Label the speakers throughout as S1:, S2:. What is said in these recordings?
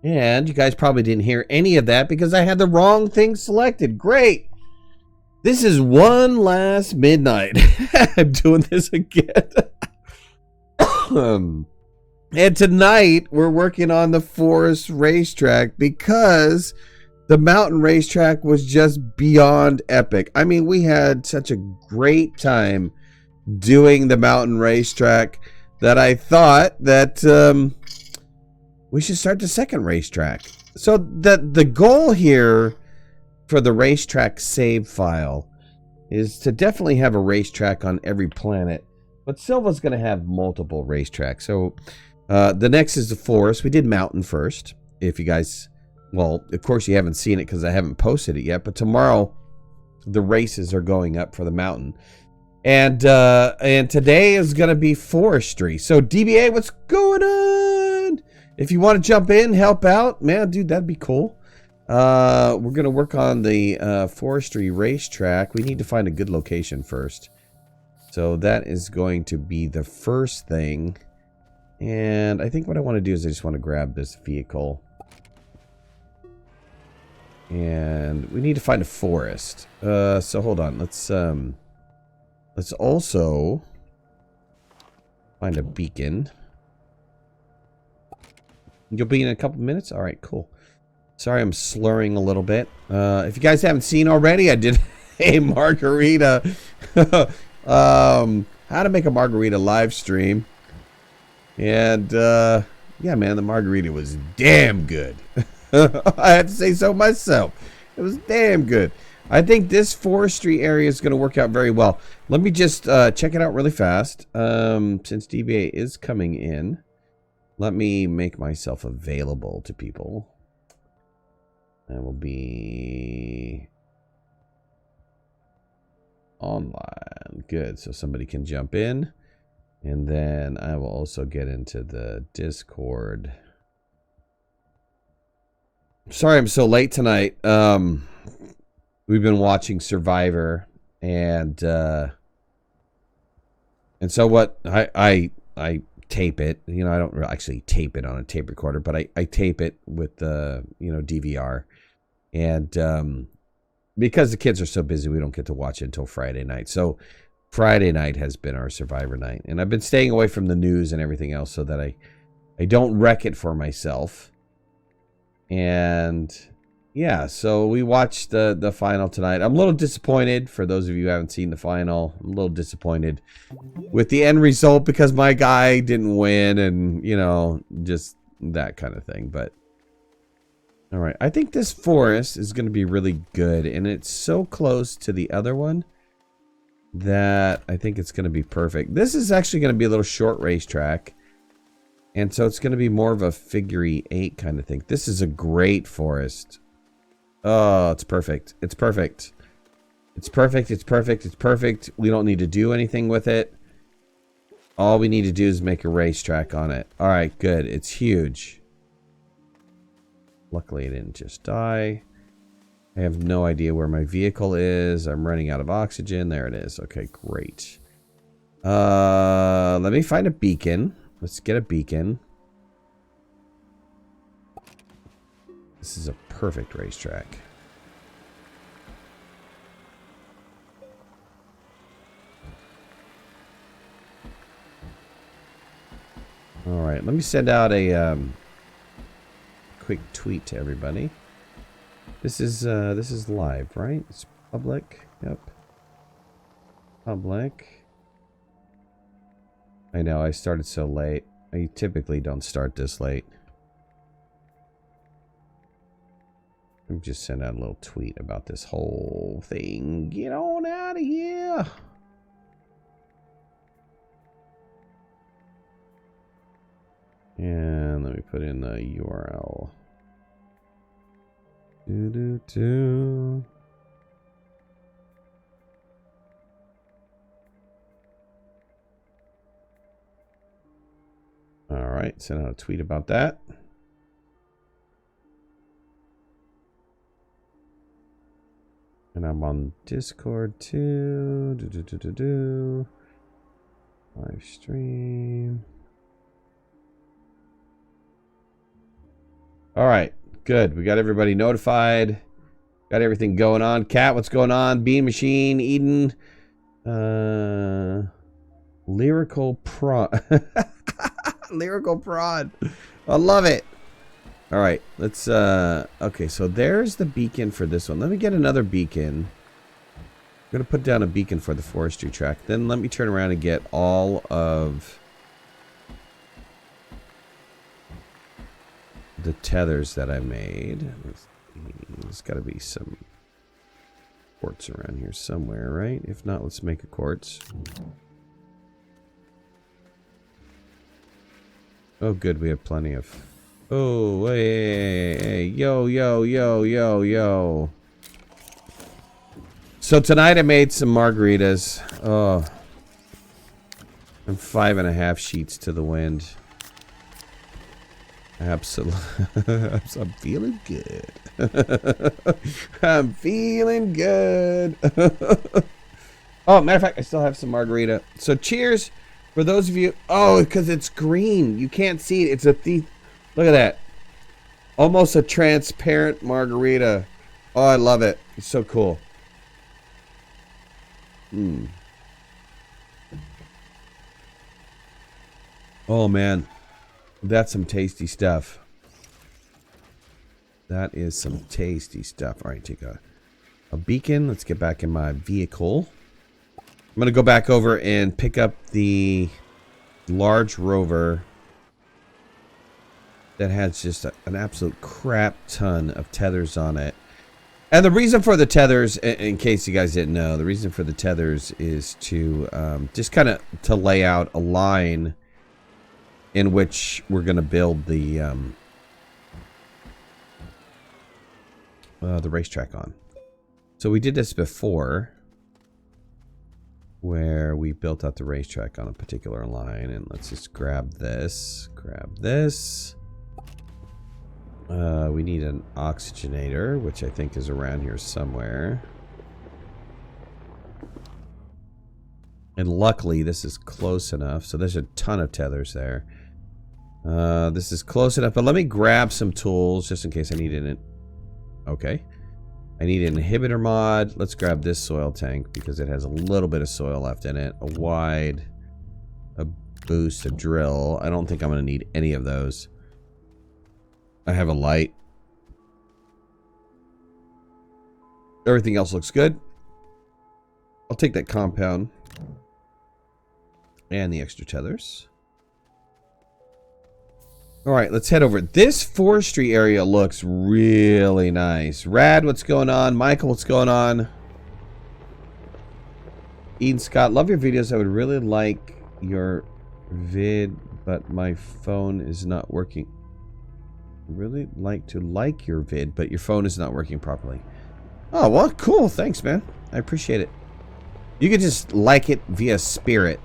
S1: And you guys probably didn't hear any of that because I had the wrong thing selected. Great. This is OneLastMidnight. I'm doing this again. And tonight we're working on the forest racetrack because the mountain racetrack was just beyond epic. I mean, we had such a great time doing the mountain racetrack that I thought that we should start the second racetrack. So the goal here for the racetrack save file is to definitely have a racetrack on every planet. But Silva's going to have multiple racetracks. So the next is the forest. We did mountain first. If you guys, well, of course you haven't seen it because I haven't posted it yet. But tomorrow the races are going up for the mountain. And today is going to be forestry. So DBA, what's going on? If you want to jump in, help out, man, dude, that'd be cool. We're going to work on the forestry racetrack. We need to find a good location first. So that is going to be the first thing. And I think what I want to do is I just want to grab this vehicle. And we need to find a forest. So hold on. Let's also find a beacon. You'll be in a couple minutes? All right, cool. Sorry, I'm slurring a little bit. If you guys haven't seen already, I did a margarita. How to make a margarita live stream. And, yeah, man, the margarita was damn good. I have to say so myself. It was damn good. I think this forestry area is going to work out very well. Let me just check it out really fast. Since DBA is coming in, let me make myself available to people. I will be online. Good. So somebody can jump in. And then I will also get into the Discord. Sorry I'm so late tonight. We've been watching Survivor, and so what I tape it. You know, I don't actually tape it on a tape recorder, but I tape it with the DVR, and because the kids are so busy, we don't get to watch it until Friday night. So Friday night has been our Survivor night, and I've been staying away from the news and everything else so that I don't wreck it for myself. And yeah, so we watched the final tonight. I'm a little disappointed. For those of you who haven't seen the final, I'm a little disappointed with the end result because my guy didn't win, and just that kind of thing. But all right, I think this forest is going to be really good, and it's so close to the other one that I think it's going to be perfect. This is actually going to be a little short racetrack, and so it's going to be more of a figure 8 kind of thing. This is a great forest. Oh, it's perfect. It's perfect. It's perfect. It's perfect. It's perfect. We don't need to do anything with it. All we need to do is make a racetrack on it. All right, good. It's huge. Luckily, it didn't just die. I have no idea where my vehicle is. I'm running out of oxygen. There it is. Okay, great. Let me find a beacon. Let's get a beacon. This is a perfect racetrack. All right, let me send out a quick tweet to everybody. This is live, right? It's public. Yep. Public. I know I started so late. I typically don't start this late. Let me just send out a little tweet about this whole thing. Get on out of here. And let me put in the URL. All right, send out a tweet about that. And I'm on Discord too. Live stream. All right, good. We got everybody notified. Got everything going on. Cat, what's going on? Bean Machine, Eden. Lyrical Prawn. Lyrical Prawn. I love it. All right, let's, okay, so there's the beacon for this one. Let me get another beacon. I'm going to put down a beacon for the forestry track. Then let me turn around and get all of the tethers that I made. There's got to be some quartz around here somewhere, right? If not, let's make a quartz. Oh, good. We have plenty of... Oh, hey, yo, yo, yo, yo, yo. So tonight I made some margaritas. Oh. I'm 5.5 sheets to the wind. Absolutely. I'm feeling good. I'm feeling good. Oh, matter of fact, I still have some margarita. So cheers for those of you. Oh, because it's green. You can't see it. It's a thief. Look at that. Almost a transparent margarita. Oh, I love it. It's so cool. Oh, man. That's some tasty stuff. That is some tasty stuff. All right, take a beacon. Let's get back in my vehicle. I'm going to go back over and pick up the large rover that has just an absolute crap ton of tethers on it. And the reason for the tethers, in case you guys didn't know, the reason for the tethers is to just kind of to lay out a line in which we're going to build the racetrack on. So we did this before, where we built out the racetrack on a particular line. And let's just grab this, grab this. We need an oxygenator, which I think is around here somewhere. And luckily, this is close enough. So there's a ton of tethers there. This is close enough, but let me grab some tools just in case I need it. Okay. I need an inhibitor mod. Let's grab this soil tank because it has a little bit of soil left in it. A wide, a boost, a drill. I don't think I'm going to need any of those. I have a light. Everything else looks good. I'll take that compound and the extra tethers. All right, let's head over. This forestry area looks really nice. Rad, what's going on? Michael, what's going on? Eden Scott, love your videos. I would really like your vid, but my phone is not working. Really like to like your vid, but your phone is not working properly. Oh, well, cool. Thanks, man. I appreciate it. You could just like it via spirit.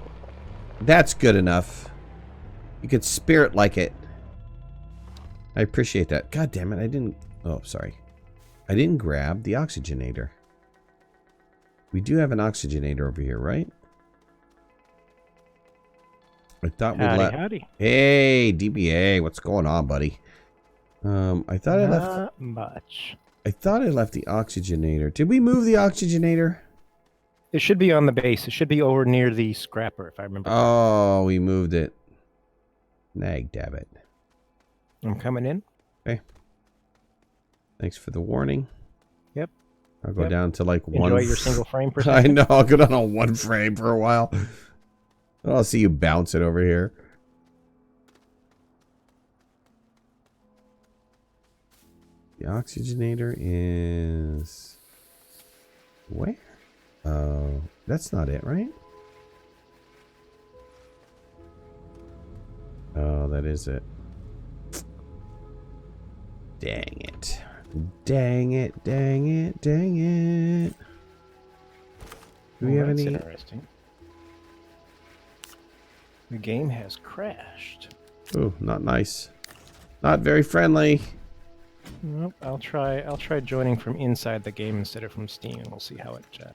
S1: That's good enough. You could spirit like it. I appreciate that. God damn it, I didn't... Oh, sorry. I didn't grab the oxygenator. We do have an oxygenator over here, right? I thought we left...
S2: Howdy.
S1: Hey, DBA, what's going on, buddy? I thought I left...
S2: Not much.
S1: I thought I left the oxygenator. Did we move the oxygenator?
S2: It should be on the base. It should be over near the scrapper, if I remember.
S1: Oh, we moved it. Nag dabbit.
S2: I'm coming in.
S1: Okay. Thanks for the warning.
S2: Yep.
S1: I'll go down to like one.
S2: Enjoy your single frame for a second.
S1: I know. I'll go down on one frame for a while. I'll see you bounce it over here. The oxygenator is... Where? Oh, that's not it, right? Oh, that is it. Dang it. Dang it, dang it, dang it. Do we have any...
S2: Interesting. The game has crashed.
S1: Oh, not nice. Not very friendly.
S2: Nope, I'll try joining from inside the game instead of from Steam, and we'll see how it chat.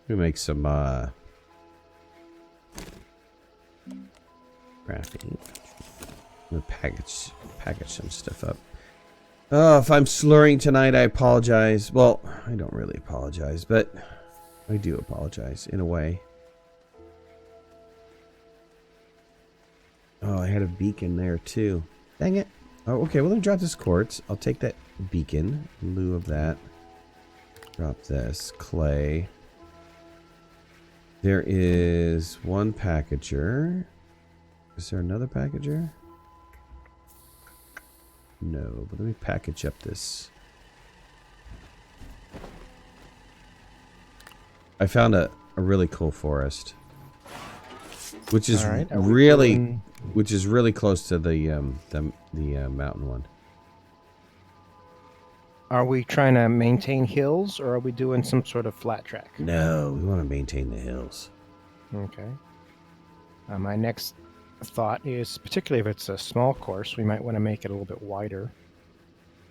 S1: We make some Crafting. I'm gonna package some stuff up. Oh, if I'm slurring tonight, I apologize. Well, I don't really apologize, but I do apologize in a way. Oh, I had a beacon there too. Dang it. Oh, okay. Well, let me drop this quartz. I'll take that beacon in lieu of that. Drop this clay. There is one packager. Is there another packager? No, but let me package up this. I found a really cool forest, which is which is really close to the mountain one.
S2: Are we trying to maintain hills, or are we doing some sort of flat track?
S1: No, we want to maintain the hills.
S2: Okay. My next thought is, particularly if it's a small course, we might want to make it a little bit wider.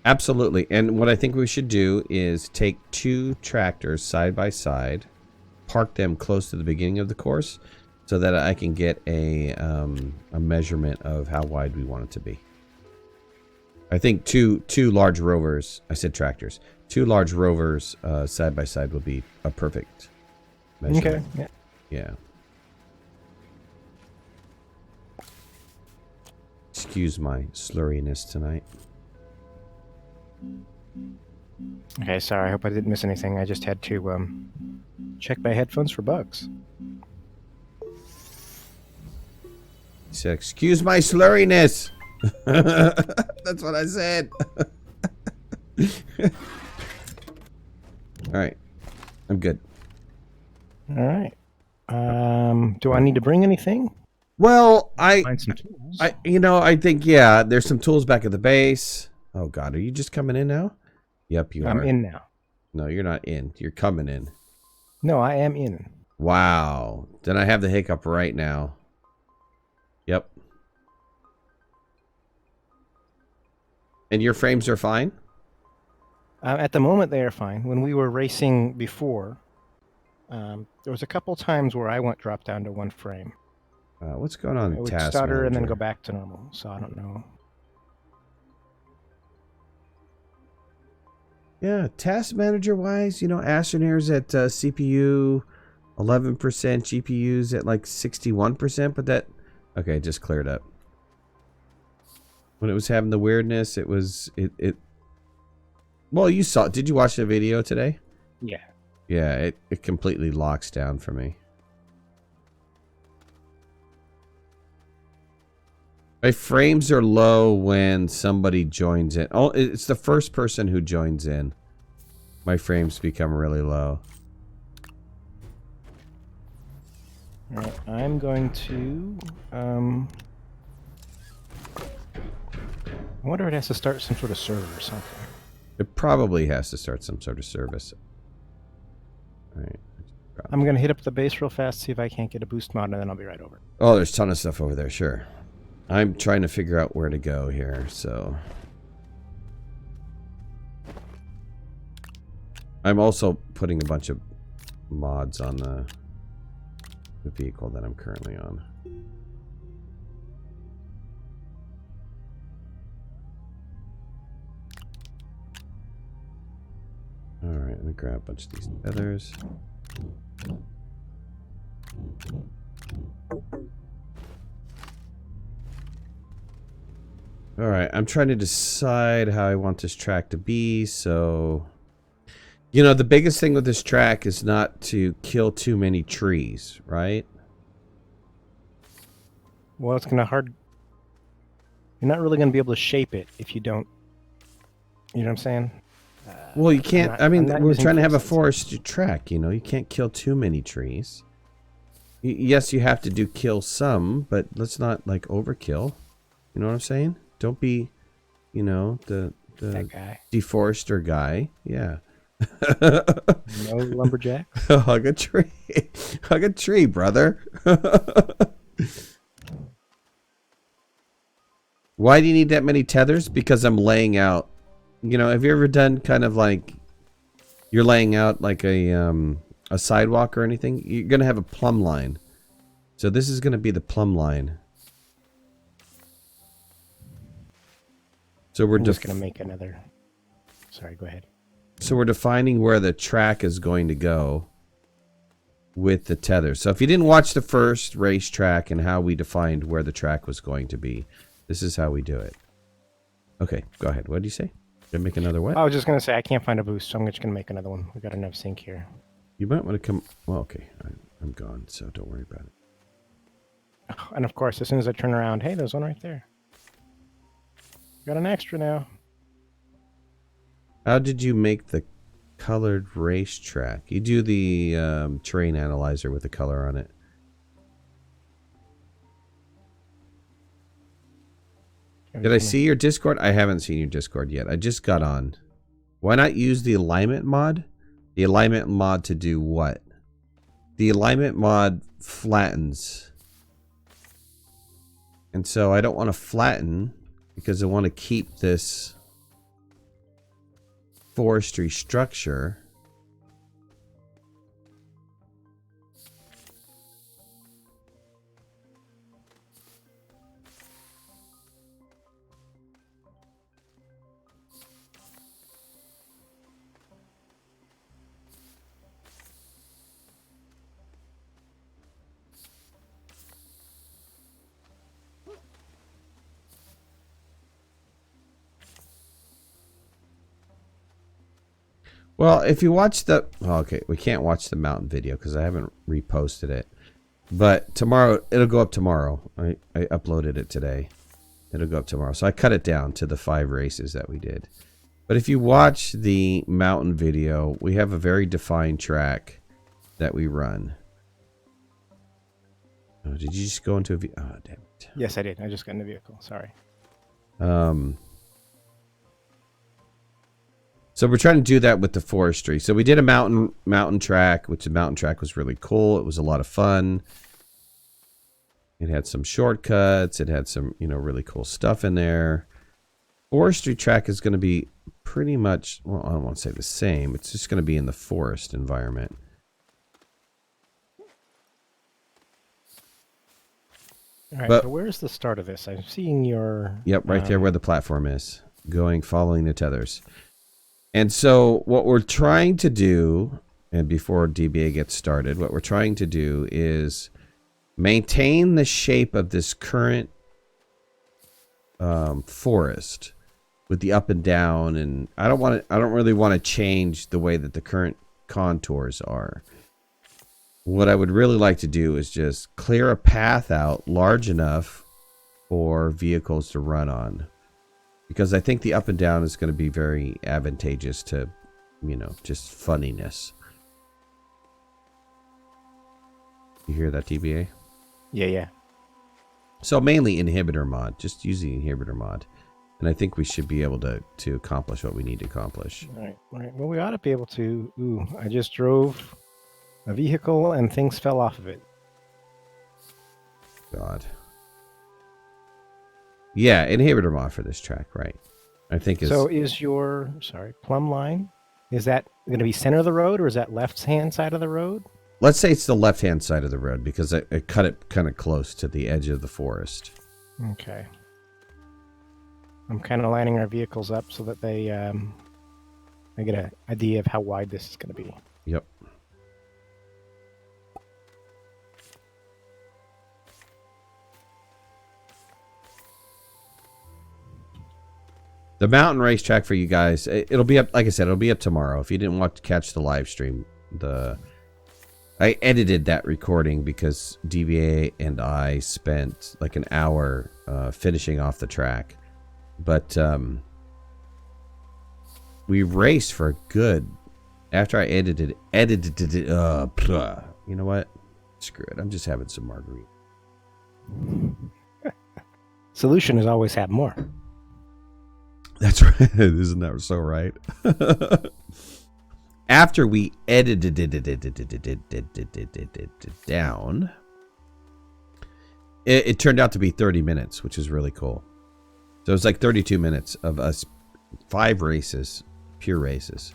S1: Absolutely. And what I think we should do is take 2 tractors side by side, park them close to the beginning of the course, so that I can get a measurement of how wide we want it to be. I think two large rovers, I said tractors, 2 large rovers side by side will be a perfect measurement.
S2: Okay.
S1: Yeah. Excuse my slurriness tonight.
S2: Okay, sorry. I hope I didn't miss anything. I just had to check my headphones for bugs.
S1: He said, excuse my slurriness. That's what I said. All right. I'm good.
S2: All right. Do I need to bring anything?
S1: Well,
S2: Find some tools.
S1: I think, yeah, there's some tools back at the base. Oh, God. Are you just coming in now? Yep, you are.
S2: I'm in now.
S1: No, you're not in. You're coming in.
S2: No, I am in.
S1: Wow. Then I have the hiccup right now. Yep. And your frames are fine?
S2: At the moment, they are fine. When we were racing before, there was a couple times where I dropped down to 1 frame.
S1: What's going on?
S2: It would
S1: Task
S2: stutter
S1: Manager?
S2: and then go back to normal. So I don't know.
S1: Yeah, task manager wise, Astroneer's at CPU 11%, GPU's at like 61%, but that, okay, it just cleared up. When it was having the weirdness, it was, well, did you watch the video today?
S2: Yeah.
S1: Yeah, it completely locks down for me. My frames are low when somebody joins in. Oh, it's the first person who joins in. My frames become really low.
S2: All right, I'm going to. I wonder if it has to start some sort of server or something.
S1: It probably has to start some sort of service. All right.
S2: I'm going to hit up the base real fast, see if I can't get a boost mod, and then I'll be right over.
S1: Oh, there's a ton of stuff over there, sure. I'm trying to figure out where to go here, so. I'm also putting a bunch of mods on the vehicle that I'm currently on. Alright, let me grab a bunch of these feathers. Alright, I'm trying to decide how I want this track to be, so... the biggest thing with this track is not to kill too many trees, right?
S2: Well, it's going to hard... You're not really going to be able to shape it if you don't... You know what I'm saying?
S1: Well, you can't... we're trying to have a forest track, you can't kill too many trees. Yes, you have to kill some, but let's not, overkill. You know what I'm saying? Don't be, the
S2: that guy.
S1: Deforester guy. Yeah.
S2: No lumberjack.
S1: Hug a tree. Hug a tree, brother. Why do you need that many tethers? Because I'm laying out. Have you ever done kind of like you're laying out like a sidewalk or anything? You're gonna have a plumb line. So this is gonna be the plumb line. So we're
S2: I'm just going to make another. Sorry, go ahead.
S1: So we're defining where the track is going to go with the tether. So if you didn't watch the first racetrack and how we defined where the track was going to be, this is how we do it. Okay, go ahead. What did you say? Gonna make another what?
S2: I was just going to say I can't find a boost, so I'm just going to make another one. We got enough sync here.
S1: You might want to come. Well, okay, I'm gone, so don't worry about it.
S2: And of course, as soon as I turn around, hey, there's one right there. Got an extra now.
S1: How did you make the colored racetrack? You do the terrain analyzer with the color on it. Did I see your Discord? I haven't seen your Discord yet. I just got on. Why not use the alignment mod? The alignment mod to do what? The alignment mod flattens. And so I don't want to flatten because I want to keep this forestry structure. Well, if you watch the... Oh, okay, we can't watch the mountain video because I haven't reposted it. But tomorrow, it'll go up tomorrow. I uploaded it today. It'll go up tomorrow. So I cut it down to the 5 races that we did. But if you watch the mountain video, we have a very defined track that we run. Oh, did you just go into a... Oh, damn it.
S2: Yes, I did. I just got in the vehicle. Sorry.
S1: So we're trying to do that with the forestry. So we did a mountain track, which the mountain track was really cool. It was a lot of fun. It had some shortcuts. It had some, really cool stuff in there. Forestry track is going to be pretty much, well, I don't want to say the same. It's just going to be in the forest environment.
S2: All right, so where's the start of this? I'm seeing your...
S1: Yep, right there where the platform is. Following the tethers. And so what we're trying to do, and before DBA gets started, what we're trying to do is maintain the shape of this current forest with the up and down. And I don't really want to change the way that the current contours are. What I would really like to do is just clear a path out large enough for vehicles to run on. Because I think the up and down is going to be very advantageous to, just funniness. You hear that, DBA?
S2: Yeah.
S1: So mainly inhibitor mod. Just use the inhibitor mod. And I think we should be able to accomplish what we need to accomplish.
S2: All right. Well, we ought to be able to... Ooh, I just drove a vehicle and things fell off of it.
S1: God. Yeah, inhibitor mod for this track, right? I think is...
S2: So is your, plumb line, is that going to be center of the road or is that left-hand side of the road?
S1: Let's say it's the left-hand side of the road because I cut it kind of close to the edge of the forest.
S2: Okay. I'm kind of lining our vehicles up so that they I get an idea of how wide this is going to be.
S1: Yep. The mountain racetrack for you guys, it'll be up, like I said, it'll be up tomorrow. If you didn't want to catch the live stream, I edited that recording because DVA and I spent like an hour finishing off the track. But we raced for a good, after I edited it, you know what? Screw it. I'm just having some margarita.
S2: Solution is always have more.
S1: That's right. Isn't that so right? After we edited it down, it turned out to be 30 minutes, which is really cool. So it was like 32 minutes of us, 5 races, pure races.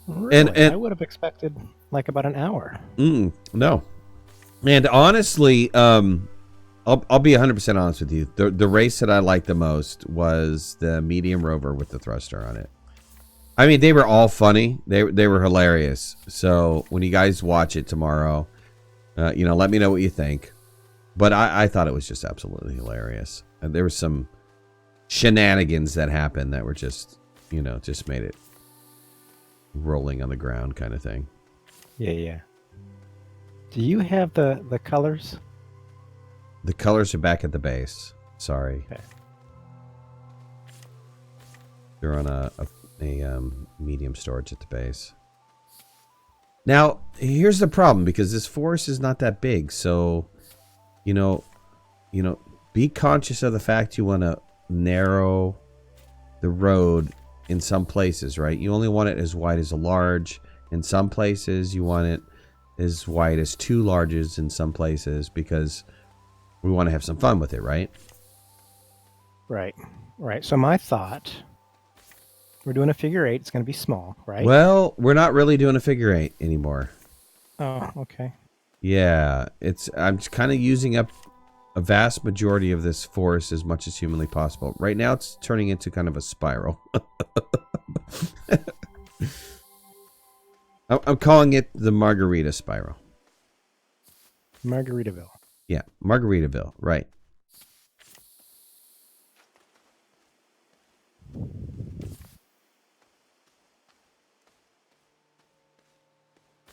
S2: Really? And I would have expected like about an hour.
S1: No. And honestly, I'll be 100% honest with you. The race that I liked the most was the medium rover with the thruster on it. I mean, they were all funny. They were hilarious. So when you guys watch it tomorrow, you know, let me know what you think. But I thought it was just absolutely hilarious. And there were some shenanigans that happened that were just, you know, just made it rolling on the ground kind of thing.
S2: Yeah, yeah. Do you have the colors?
S1: The colors are back at the base. Sorry.
S2: Okay.
S1: They're on a medium storage at the base. Now, here's the problem, because this forest is not that big, so you know, be conscious of the fact you want to narrow the road in some places, right? You only want it as wide as a large. In some places, you want it as wide as 2 larges in some places, because we want to have some fun with it, right?
S2: Right. Right. So my thought, we're doing a figure 8. It's going to be small, right?
S1: Well, we're not really doing a figure 8 anymore.
S2: Oh, okay.
S1: Yeah, I'm kind of using up a vast majority of this forest as much as humanly possible. Right now, it's turning into kind of a spiral. I'm calling it the Margarita Spiral.
S2: Margaritaville.
S1: Yeah, Margaritaville, right.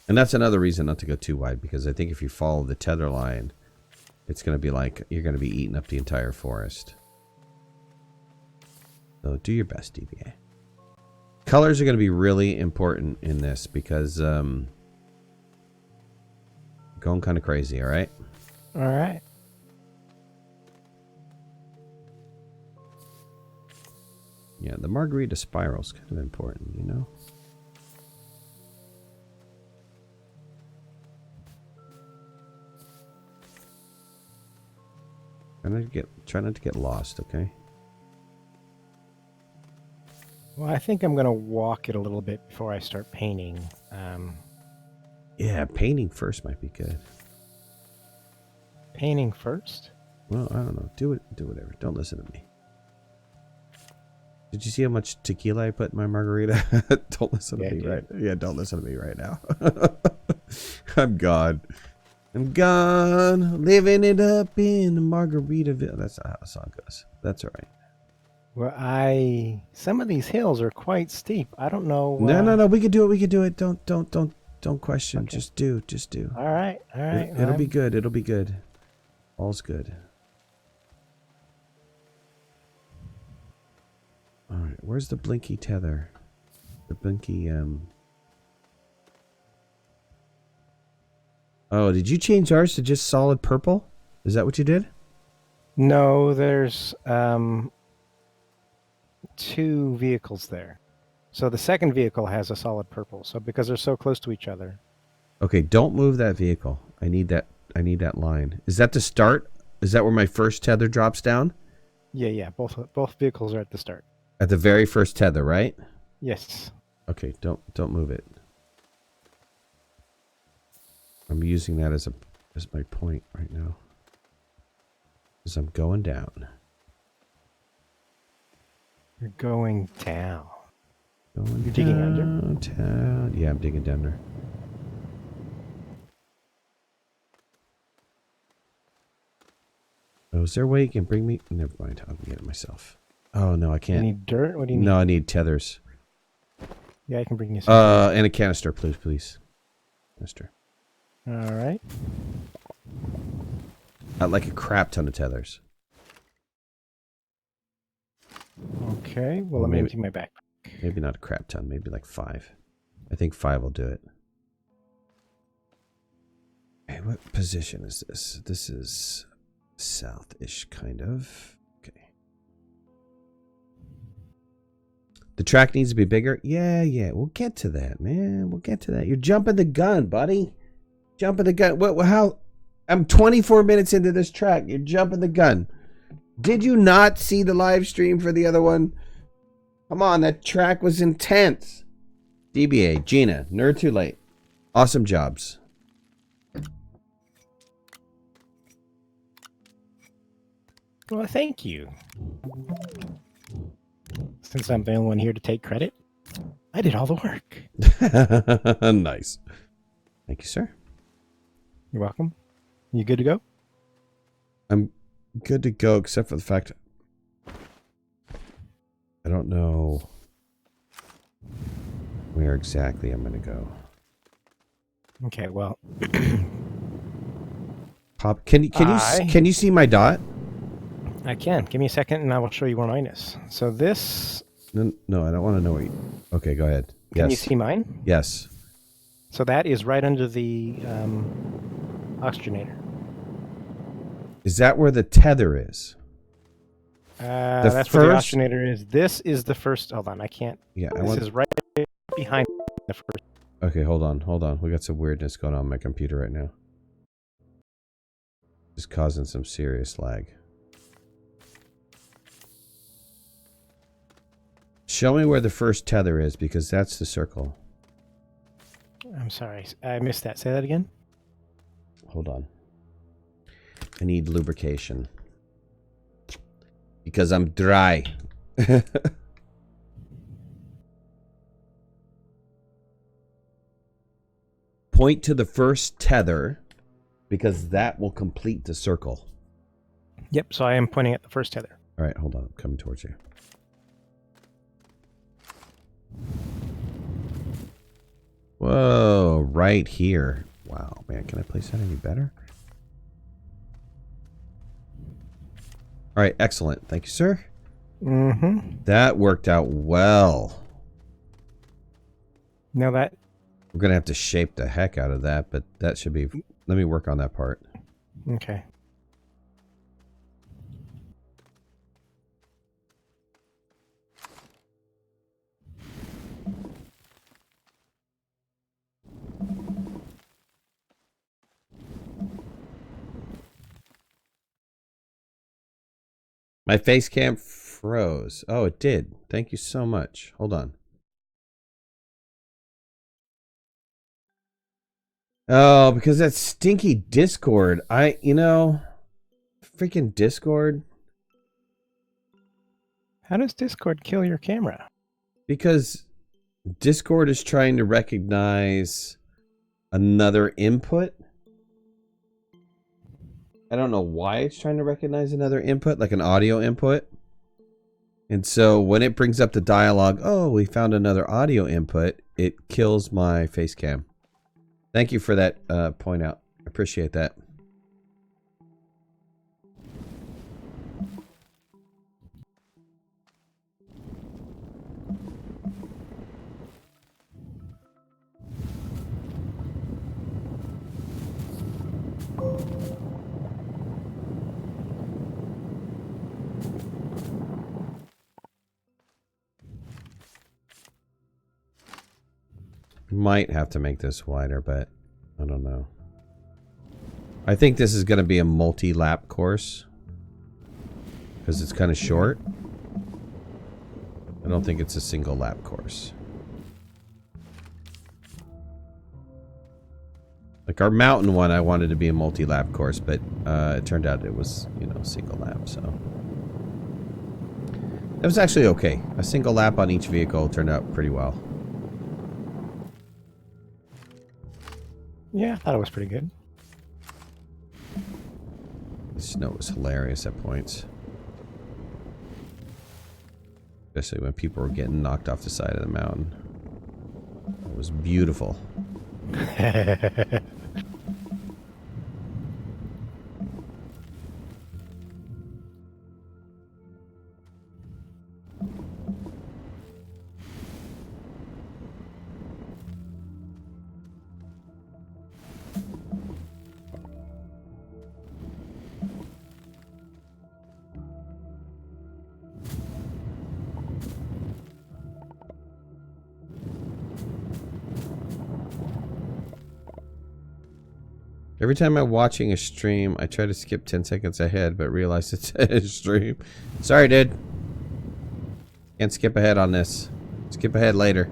S1: And that's another reason not to go too wide, because I think if you follow the tether line, it's going to be like you're going to be eating up the entire forest. So do your best, DBA. Colors are going to be really important in this, because going kind of crazy, all right?
S2: All right.
S1: Yeah, the Margarita Spiral is kind of important, you know? Try not to get lost, okay?
S2: Well, I think I'm going to walk it a little bit before I start painting.
S1: Yeah, painting first might be good.
S2: Painting first?
S1: Well, I don't know. Do whatever. Don't listen to me. Did you see how much tequila I put in my margarita? Don't listen to me, right? Yeah, don't listen to me right now. I'm gone. I'm gone, living it up in Margaritaville. That's not how the song goes. That's all right.
S2: Well, some of these hills are quite steep. I don't know.
S1: No. We could do it. We could do it. Don't question. Okay. Just do.
S2: All right.
S1: It'll be good. It'll be good. All's good. All right. Where's the blinky tether? The blinky. Oh, did you change ours to just solid purple? Is that what you did?
S2: No, there's 2 vehicles there. So the second vehicle has a solid purple. So because they're so close to each other.
S1: Okay, don't move that vehicle. I need that line. Is that the start? Is that where my first tether drops down?
S2: Yeah. Both vehicles are at the start.
S1: At the very first tether, right?
S2: Yes.
S1: Okay, don't move it. I'm using that as my point right now. As I'm going down.
S2: You're going down.
S1: You're
S2: digging under?
S1: Down. Yeah, I'm digging down there. Oh, is there a way you can bring me? Never mind, I'll get it myself. Oh no, I can't.
S2: You need dirt? What do you need?
S1: No, I need tethers.
S2: Yeah, I can bring you some.
S1: And a canister, please. Canister.
S2: All right.
S1: I'd like a crap ton of tethers.
S2: Okay. Well, let me empty my backpack.
S1: Maybe not a crap ton. Maybe like 5. I think 5 will do it. Hey, what position is this? This is south-ish, kind of. Okay. The track needs to be bigger. Yeah. We'll get to that, man. We'll get to that. You're jumping the gun, buddy. Jumping the gun. How? I'm 24 minutes into this track. You're jumping the gun. Did you not see the live stream for the other one? Come on, that track was intense. DBA, Gina, nerd too late. Awesome jobs.
S2: Well, thank you. Since I'm the only one here to take credit, I did all the work.
S1: Nice. Thank you, sir.
S2: You're welcome. You good to go?
S1: I'm good to go, except for the fact I don't know where exactly I'm going to go.
S2: Okay, well.
S1: Pop, can you see my dot?
S2: I can. Give me a second and I will show you where mine is. So this...
S1: No, I don't want to know where you... Okay, go ahead.
S2: Can
S1: yes.
S2: you see mine?
S1: Yes.
S2: So that is right under the Astroneer.
S1: Is that where the tether is?
S2: That's where the Astroneer is. This is the first... Hold on, I can't...
S1: Yeah,
S2: this is right behind the first...
S1: Okay, hold on. We got some weirdness going on my computer right now. It's causing some serious lag. Show me where the first tether is, because that's the circle.
S2: I'm sorry, I missed that. Say that again?
S1: Hold on. I need lubrication. Because I'm dry. Point to the first tether, because that will complete the circle.
S2: Yep, so I am pointing at the first tether.
S1: All right, hold on. I'm coming towards you. Whoa, right here. Wow, man, can I place that any better? All right, excellent. Thank you, sir.
S2: Mm-hmm.
S1: That worked out well.
S2: Now that...
S1: We're going to have to shape the heck out of that, but that should be... Let me work on that part.
S2: Okay.
S1: My face cam froze. Oh, it did. Thank you so much. Hold on. Oh, because that stinky Discord. Freaking Discord.
S2: How does Discord kill your camera?
S1: Because Discord is trying to recognize another input. I don't know why it's trying to recognize another input, like an audio input. And so when it brings up the dialogue, oh, we found another audio input, it kills my face cam. Thank you for that point out. I appreciate that. Might have to make this wider, but I don't know. I think this is going to be a multi-lap course because it's kind of short. I don't think it's a single lap course. Like our mountain one, I wanted to be a multi-lap course, but it turned out it was, single lap, so. It was actually okay. A single lap on each vehicle turned out pretty well.
S2: Yeah, I thought it was pretty good.
S1: The snow was hilarious at points. Especially when people were getting knocked off the side of the mountain. It was beautiful. Every time I'm watching a stream, I try to skip 10 seconds ahead, but realize it's a stream. Sorry, dude. Can't skip ahead on this. Skip ahead later.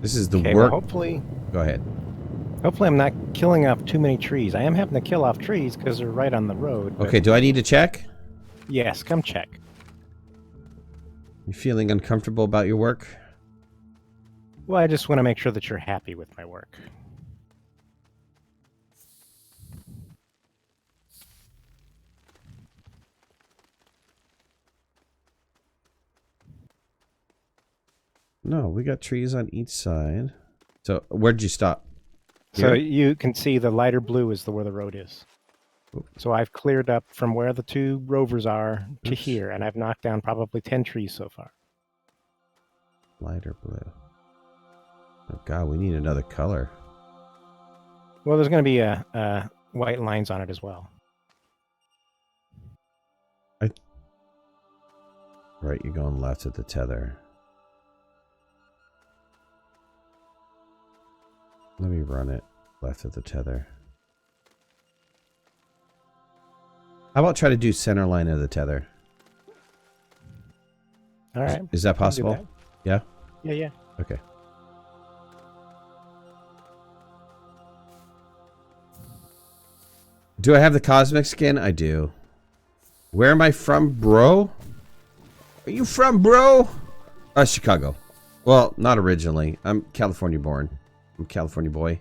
S1: This is the
S2: Okay,
S1: work.
S2: well, hopefully
S1: Go ahead.
S2: I'm not killing off too many trees. I am having to kill off trees because they're right on the road. But
S1: Okay, do I need to check?
S2: yes, come check.
S1: You feeling uncomfortable about your work?
S2: Well, I just want to make sure that you're happy with my work.
S1: No, we got trees on each side. So where did you stop?
S2: So
S1: Here?
S2: you can see the lighter blue is where the road is. So I've cleared up from where the 2 rovers are to
S1: Oops.
S2: here, and I've knocked down probably 10 trees so far.
S1: Lighter blue. Oh God, we need another color.
S2: Well, there's going to be a white lines on it as well.
S1: Right, you're going left at the tether. Let me run it left at the tether. How about try to do center line of the tether?
S2: All right.
S1: Is that
S2: I can do
S1: possible?
S2: that.
S1: Yeah?
S2: Yeah.
S1: Okay. Do I have the cosmic skin? I do. Where am I from, bro? Are you from, bro? Chicago. Well, not originally. I'm California born. I'm a California boy.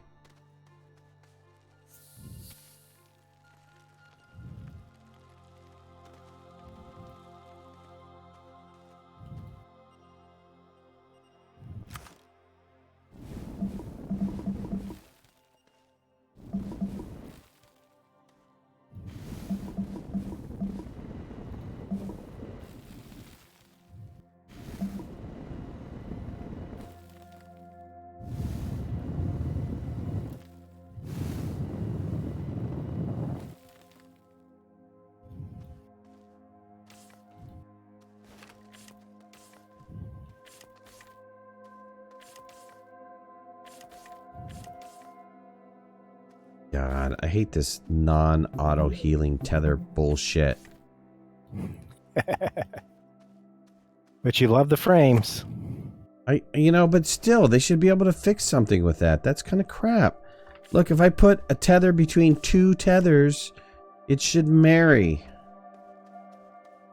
S1: God, I hate this non-auto healing tether bullshit.
S2: But you love the frames.
S1: But still, they should be able to fix something with that. That's kind of crap. Look, if I put a tether between 2 tethers, it should marry.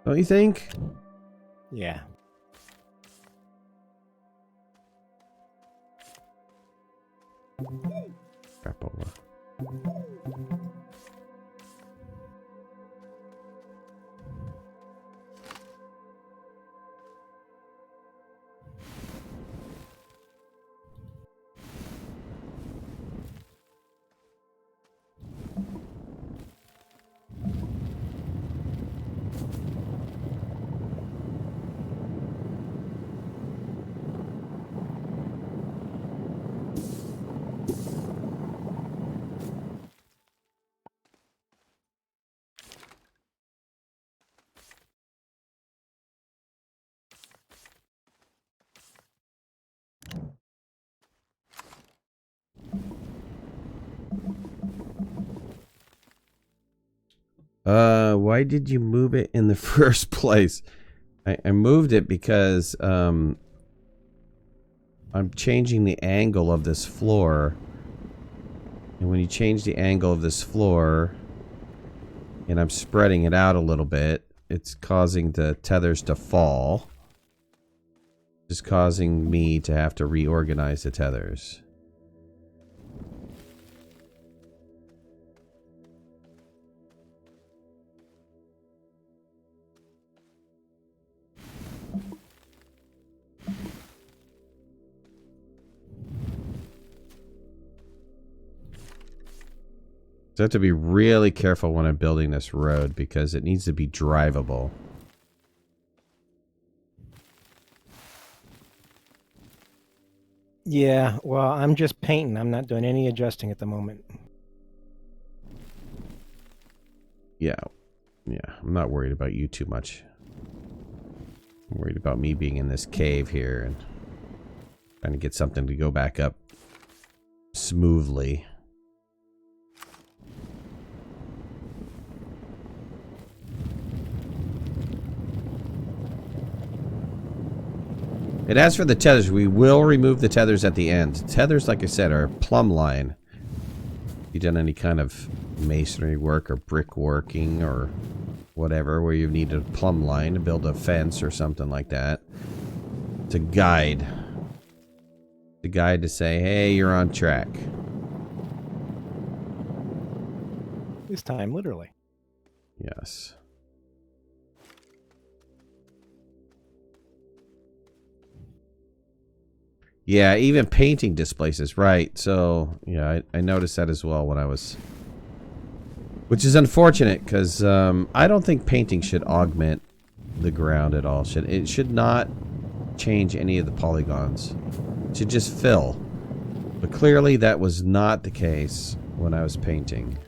S1: Don't you think?
S2: Yeah.
S1: Crapola. Why did you move it in the first place? I moved it because I'm changing the angle of this floor. And when you change the angle of this floor, and I'm spreading it out a little bit, it's causing the tethers to fall. Just causing me to have to reorganize the tethers. So I have to be really careful when I'm building this road because it needs to be drivable.
S2: Yeah, well, I'm just painting. I'm not doing any adjusting at the moment.
S1: Yeah. I'm not worried about you too much. I'm worried about me being in this cave here and trying to get something to go back up smoothly. And as for the tethers, we will remove the tethers at the end. Tethers, like I said, are plumb line. If you've done any kind of masonry work or brick working or whatever, where you need a plumb line to build a fence or something like that. It's a guide. The guide to say, hey, you're on track.
S2: This time, literally.
S1: Yes. Yeah, even painting displaces, right. So, yeah, I noticed that as well when I was... Which is unfortunate, because I don't think painting should augment the ground at all. It should not change any of the polygons. It should just fill. But clearly that was not the case when I was painting.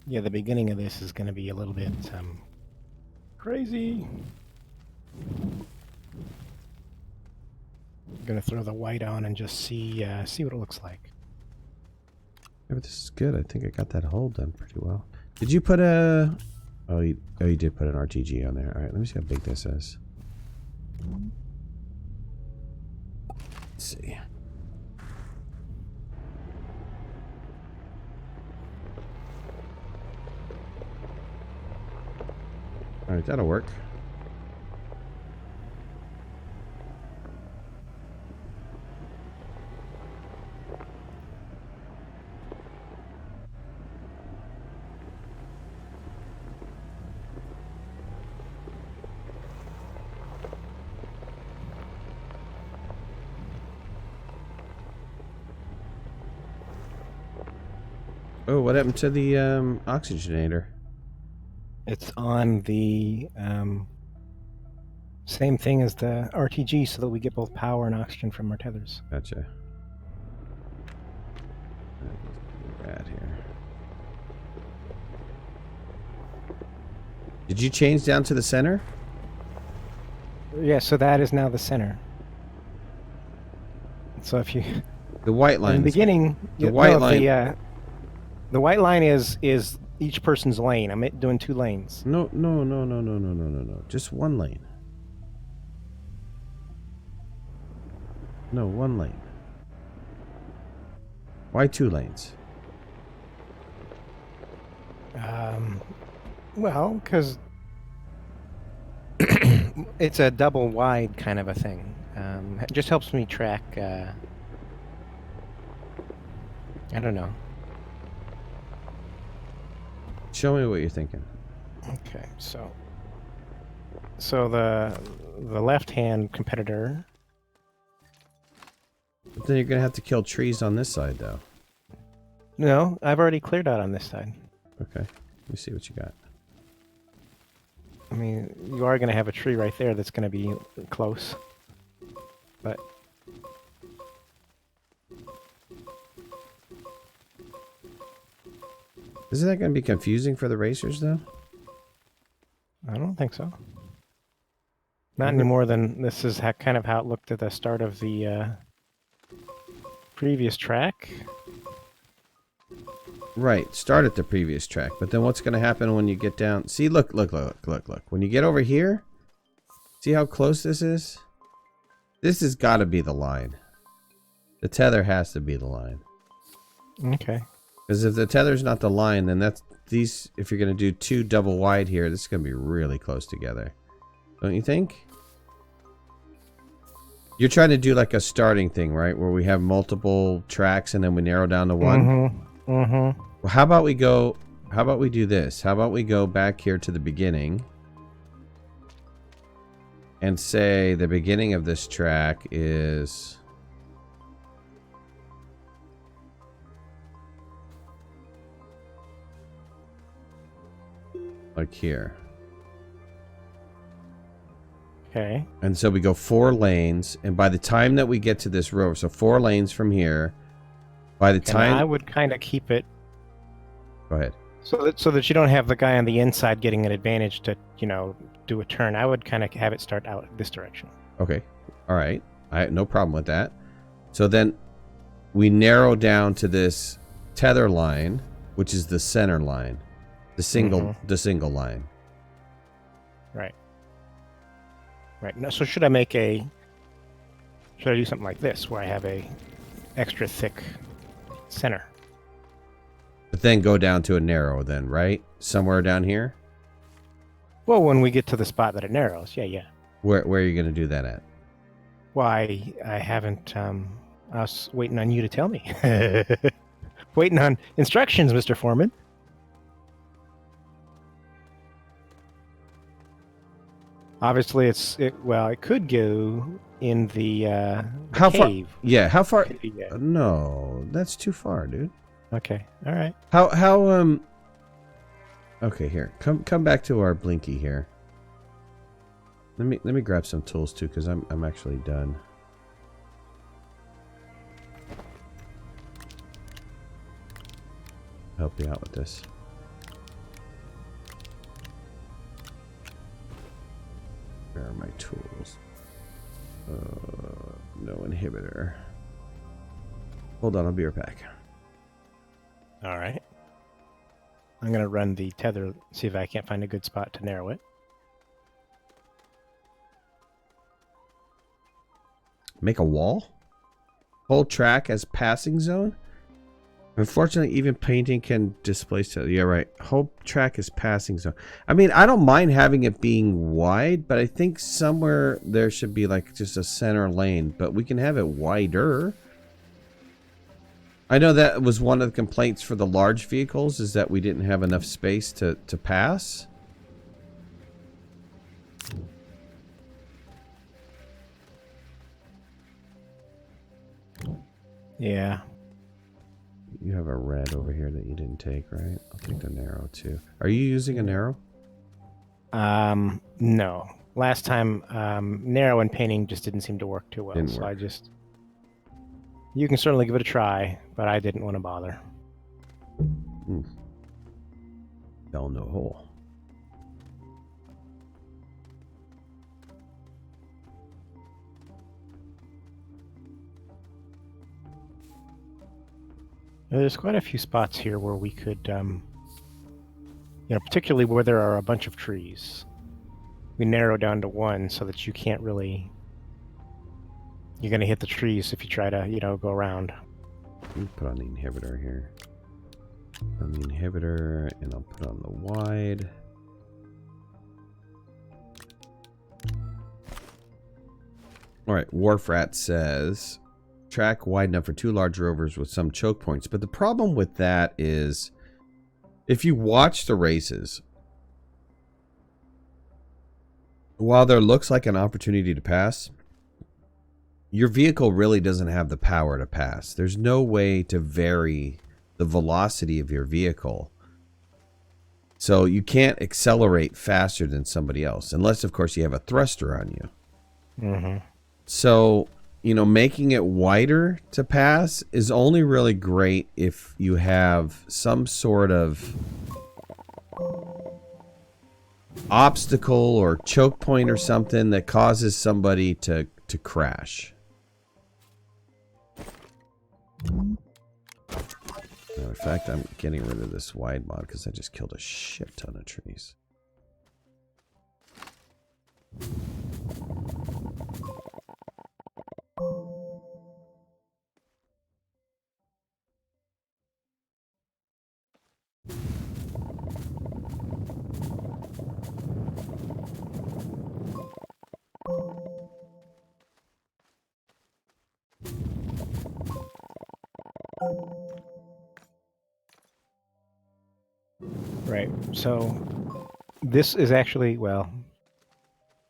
S2: Yeah, the beginning of this is going to be a little bit crazy. I'm going to throw the white on and just see what it looks like.
S1: Yeah, but this is good. I think I got that hole done pretty well. Did you put a... Oh, you did put an RTG on there. All right, let me see how big this is. Let's see. All right, that'll work. Oh, what happened to the oxygenator?
S2: It's on the same thing as the RTG, so that we get both power and oxygen from our tethers.
S1: Gotcha. Bad here. Did you change down to the center?
S2: Yeah, so that is now the center. So if you...
S1: The white line.
S2: In the beginning...
S1: The white line...
S2: The white line is each person's lane. I'm doing 2 lanes.
S1: No. Just one lane. No, one lane. Why 2 lanes?
S2: Well, because it's a double wide kind of a thing. It just helps me track, I don't know.
S1: Show me what you're thinking.
S2: Okay, so the left-hand competitor.
S1: But then you're gonna have to kill trees on this side, though.
S2: No, I've already cleared out on this side.
S1: Okay, let me see what you got.
S2: I mean, you are going to have a tree right there that's going to be close, but...
S1: Isn't that going to be confusing for the racers, though?
S2: I don't think so. Not any more than this is kind of how it looked at the start of the previous track.
S1: Right, start at the previous track, but then what's going to happen when you get down? See, look. When you get over here, see how close this is? This has got to be the line. The tether has to be the line.
S2: Okay.
S1: Because if the tether's not the line, then that's these. If you're going to do 2 double wide here, this is going to be really close together. Don't you think? You're trying to do like a starting thing, right? Where we have multiple tracks and then we narrow down to one.
S2: Mm-hmm. Mm-hmm.
S1: Well, how about we do this? How about we go back here to the beginning and say the beginning of this track is like here.
S2: Okay.
S1: And so we go 4 lanes, and by the time that we get to this rover, so 4 lanes from here, by the time...
S2: I would kind of keep it
S1: Go ahead.
S2: So that you don't have the guy on the inside getting an advantage to, do a turn. I would kind of have it start out this direction.
S1: Okay. All right. I have no problem with that. So then we narrow down to this tether line, which is the center line, the single line.
S2: Right. Right. Now, so should I do something like this where I have a extra thick center?
S1: But then go down to a narrow then, right? Somewhere down here?
S2: Well, when we get to the spot that it narrows, yeah.
S1: Where are you going to do that at?
S2: Why, I haven't, I was waiting on you to tell me. Waiting on instructions, Mr. Foreman. Obviously, it could go in the
S1: how
S2: cave.
S1: Far? Yeah, how far?
S2: Yeah.
S1: No, that's too far, dude.
S2: Okay, all right.
S1: How Okay, here. Come back to our blinky here. Let me grab some tools too, because I'm actually done. Help you out with this. Where are my tools? No inhibitor. Hold on, I'll be right back.
S2: All right. I'm going to run the tether, see if I can't find a good spot to narrow it.
S1: Make a wall? Whole track as passing zone? Unfortunately, even painting can displace it. Yeah, right. Whole track is passing zone. I mean, I don't mind having it being wide, but I think somewhere there should be like just a center lane, but we can have it wider. I know that was one of the complaints for the large vehicles, is that we didn't have enough space to pass.
S2: Yeah.
S1: You have a red over here that you didn't take, right? I'll take the narrow too. Are you using a narrow?
S2: No. Last time, narrow and painting just didn't seem to work too well.
S1: Didn't work.
S2: You can certainly give it a try, but I didn't want to bother.
S1: Fell in the hole.
S2: There's quite a few spots here where we could, particularly where there are a bunch of trees. We narrow down to one so that you can't really... You're going to hit the trees if you try to, go around.
S1: Let me put on the inhibitor here. Put on the inhibitor, and I'll put on the wide. All right, Wharfrat says... track wide enough for 2 large rovers with some choke points. But the problem with that is, if you watch the races, while there looks like an opportunity to pass, your vehicle really doesn't have the power to pass. There's no way to vary the velocity of your vehicle. So you can't accelerate faster than somebody else, unless, of course, you have a thruster on you.
S2: Mm-hmm.
S1: So... making it wider to pass is only really great if you have some sort of obstacle or choke point or something that causes somebody to crash. In fact, I'm getting rid of this wide mod because I just killed a shit ton of trees.
S2: Right. So this is actually, well,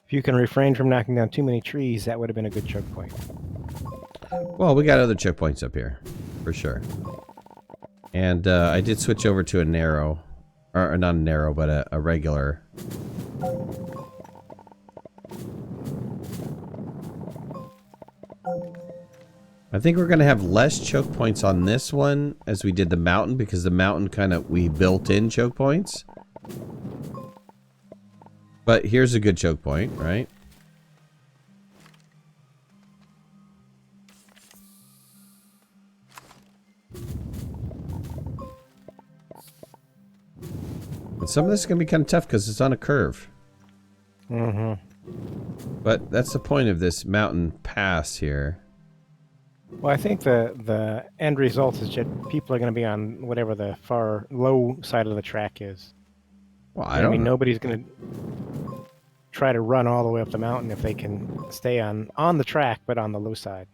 S2: if you can refrain from knocking down too many trees, that would have been a good choke point.
S1: Well, we got other choke points up here, for sure. And I did switch over to a narrow, or not a narrow, but a regular. I think we're going to have less choke points on this one as we did the mountain, because the mountain we built in choke points. But here's a good choke point, right? And some of this is going to be kind of tough because it's on a curve.
S2: Mm-hmm.
S1: But that's the point of this mountain pass here.
S2: Well, I think the end result is that people are going to be on whatever the far low side of the track is.
S1: Well,
S2: I mean, nobody's going to try to run all the way up the mountain if they can stay on the track, but on the low side.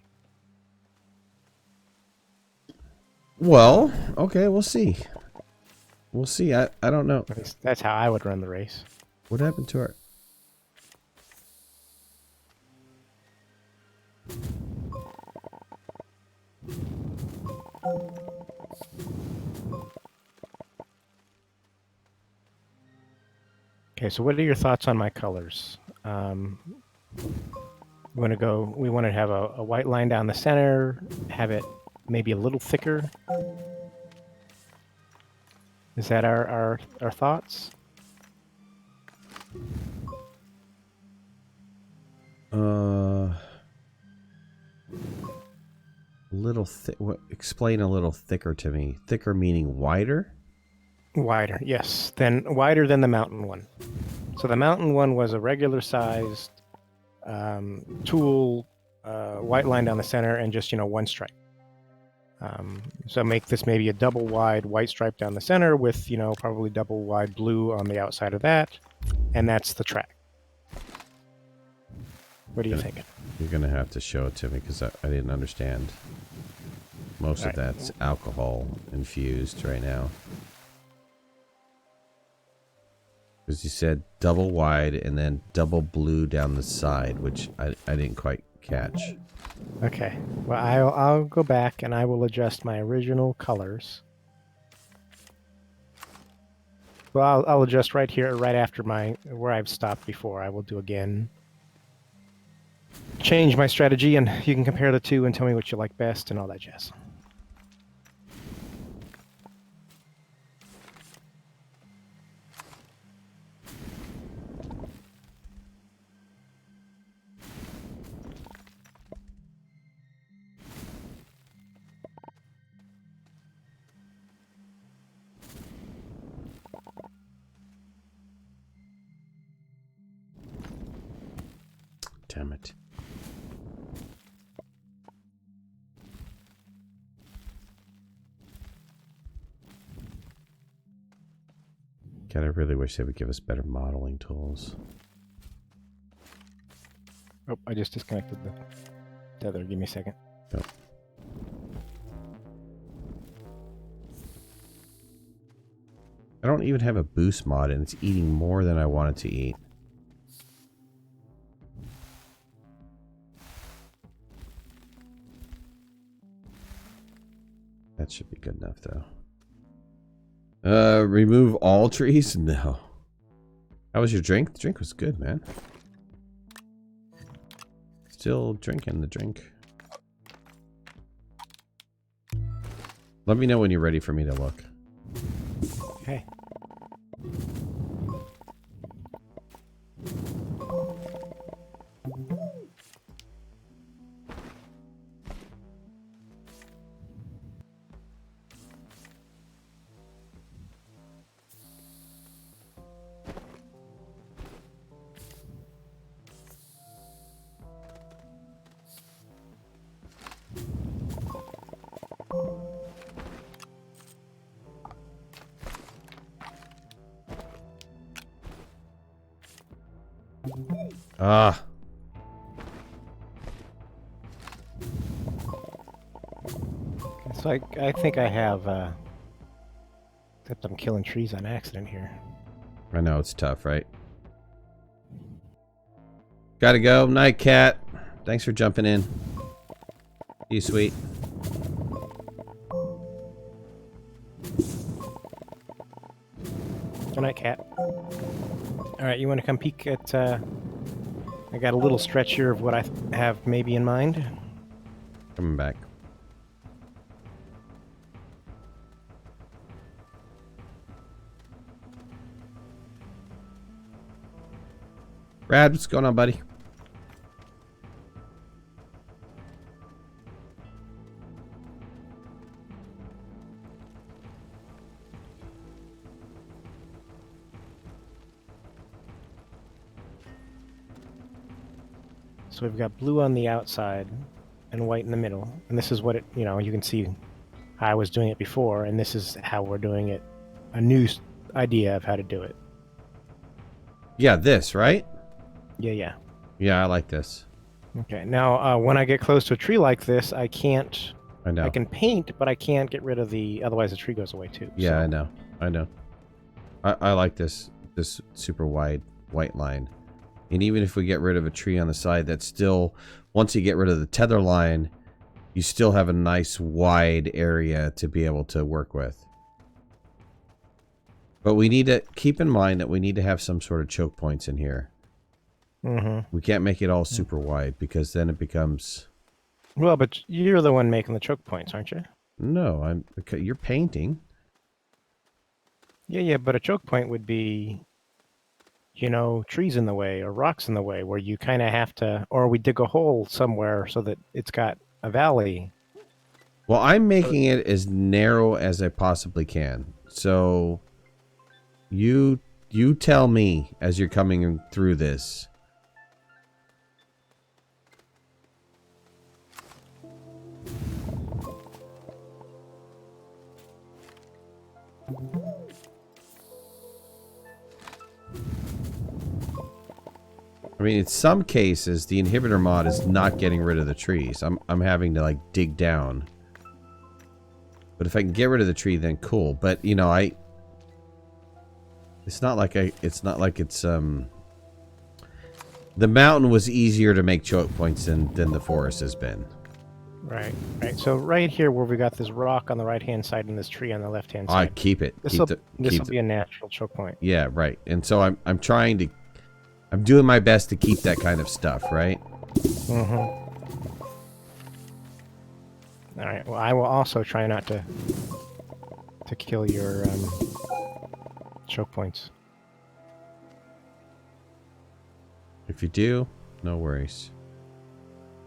S1: Well, okay, we'll see. We'll see. I don't know.
S2: At least that's how I would run the race.
S1: What happened to our...
S2: Okay, so what are your thoughts on my colors? We want to have a white line down the center, have it maybe a little thicker. Is that our thoughts?
S1: Little thick. Explain a little thicker to me. Thicker meaning wider?
S2: Wider, yes. Wider than the mountain one. So the mountain one was a regular sized tool, white line down the center, and just one stripe. So make this maybe a double wide white stripe down the center with probably double wide blue on the outside of that, and that's the track. What are you thinking?
S1: You're gonna have to show it to me because I didn't understand. Most of that's alcohol infused right now. Because you said double wide and then double blue down the side, which I didn't quite catch.
S2: Okay. Well, I'll go back and I will adjust my original colors. Well, I'll adjust right here, right after where I've stopped before. I will do again. Change my strategy, and you can compare the two and tell me what you like best and all that jazz.
S1: Damn it. God, I really wish they would give us better modeling tools.
S2: Oh, I just disconnected the tether. Give me a second.
S1: Oh. I don't even have a boost mod, and it's eating more than I want it to eat. That should be good enough, though. Remove all trees? No. How was your drink? The drink was good, man. Still drinking the drink. Let me know when you're ready for me to look.
S2: Okay.
S1: Ah.
S2: So I think I have, except I'm killing trees on accident here.
S1: I know, it's tough, right? Gotta go. Night, cat. Thanks for jumping in. You sweet.
S2: Good night, cat. Alright, you want to come peek at, I got a little stretch here of what I have maybe in mind.
S1: Coming back. Brad, what's going on, buddy?
S2: So we've got blue on the outside and white in the middle. And this is what it, you can see how I was doing it before, and this is how we're doing it. A new idea of how to do it.
S1: Yeah, this, right?
S2: Yeah.
S1: Yeah, I like this.
S2: Okay, now when I get close to a tree like this, I can't...
S1: I know.
S2: I can paint, but I can't get rid of otherwise the tree goes away too.
S1: Yeah,
S2: so.
S1: I know. I like this super wide white line. And even if we get rid of a tree on the side, that's still, once you get rid of the tether line, you still have a nice wide area to be able to work with. But we need to keep in mind that we need to have some sort of choke points in here.
S2: Mm-hmm.
S1: We can't make it all super wide because then it becomes...
S2: Well, but you're the one making the choke points, aren't you?
S1: No, you're painting.
S2: Yeah, but a choke point would be... trees in the way or rocks in the way where you kind of have to, or we dig a hole somewhere so that it's got a valley.
S1: Well, I'm making it as narrow as I possibly can. So you tell me as you're coming through this. I mean, in some cases, the inhibitor mod is not getting rid of the trees. I'm having to like dig down. But if I can get rid of the tree, then cool. But it's not like it's the mountain was easier to make choke points than the forest has been.
S2: Right. So right here where we got this rock on the right-hand side and this tree on the left-hand side.
S1: I keep it.
S2: This will be a natural choke point.
S1: Yeah, right. And so I'm doing my best to keep that kind of stuff, right?
S2: Mm-hmm. All right. Well, I will also try not to kill your choke points.
S1: If you do, no worries.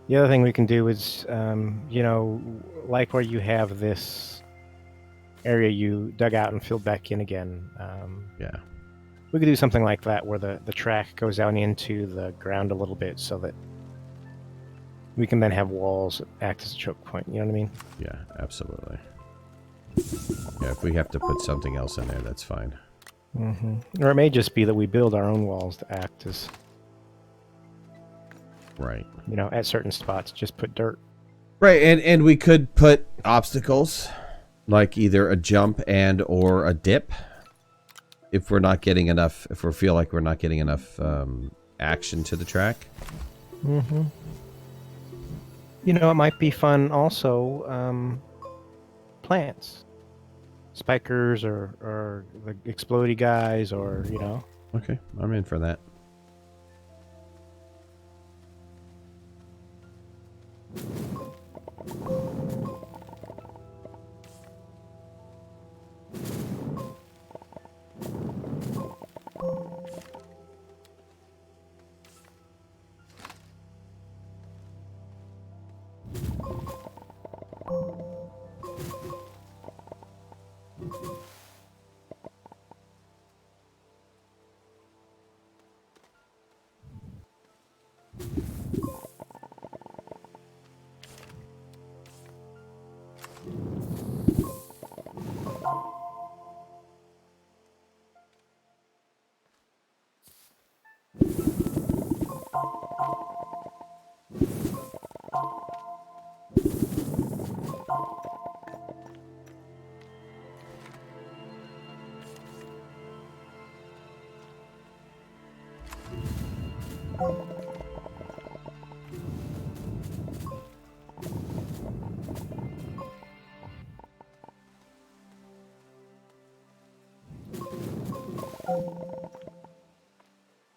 S2: The other thing we can do is, like where you have this area you dug out and filled back in again.
S1: Yeah.
S2: We could do something like that where the track goes down into the ground a little bit so that we can then have walls act as a choke point. You know what I mean?
S1: Yeah, absolutely. Yeah, if we have to put something else in there, that's fine.
S2: Mm-hmm. Or it may just be that we build our own walls to act as...
S1: Right.
S2: At certain spots, just put dirt.
S1: Right, and we could put obstacles, like either a jump and or a dip. If we're not getting enough, if we feel like we're not getting enough action to the track.
S2: Mm-hmm. It might be fun also, plants. Spikers or the explodey guys or,
S1: Okay, I'm in for that.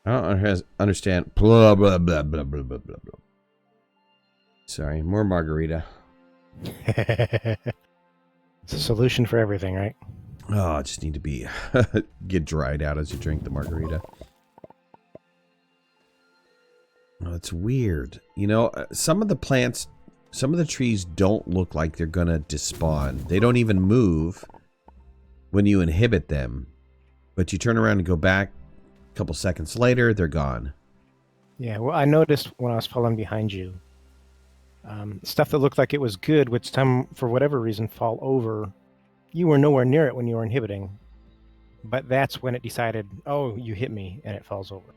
S1: I don't understand. Blah, blah, blah, blah, blah, blah, blah. Sorry, more margarita.
S2: It's a solution for everything, right?
S1: Oh, I just need to be get dried out as you drink the margarita. Oh, it's weird. You know, some of the plants, some of the trees don't look like they're going to despawn. They don't even move when you inhibit them. But you turn around and go back a couple seconds later, they're gone.
S2: Yeah, well, I noticed when I was following behind you, stuff that looked like it was good, which time, for whatever reason, fall over. You were nowhere near it when you were inhibiting. But that's when it decided, oh, you hit me, and it falls over.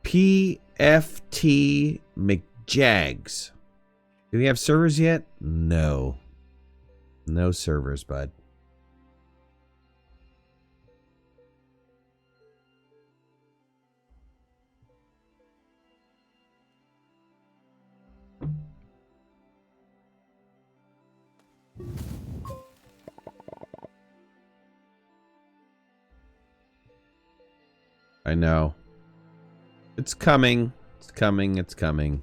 S1: PFT McJags. Do we have servers yet? No. No servers, bud. I know. It's coming. It's coming. It's coming.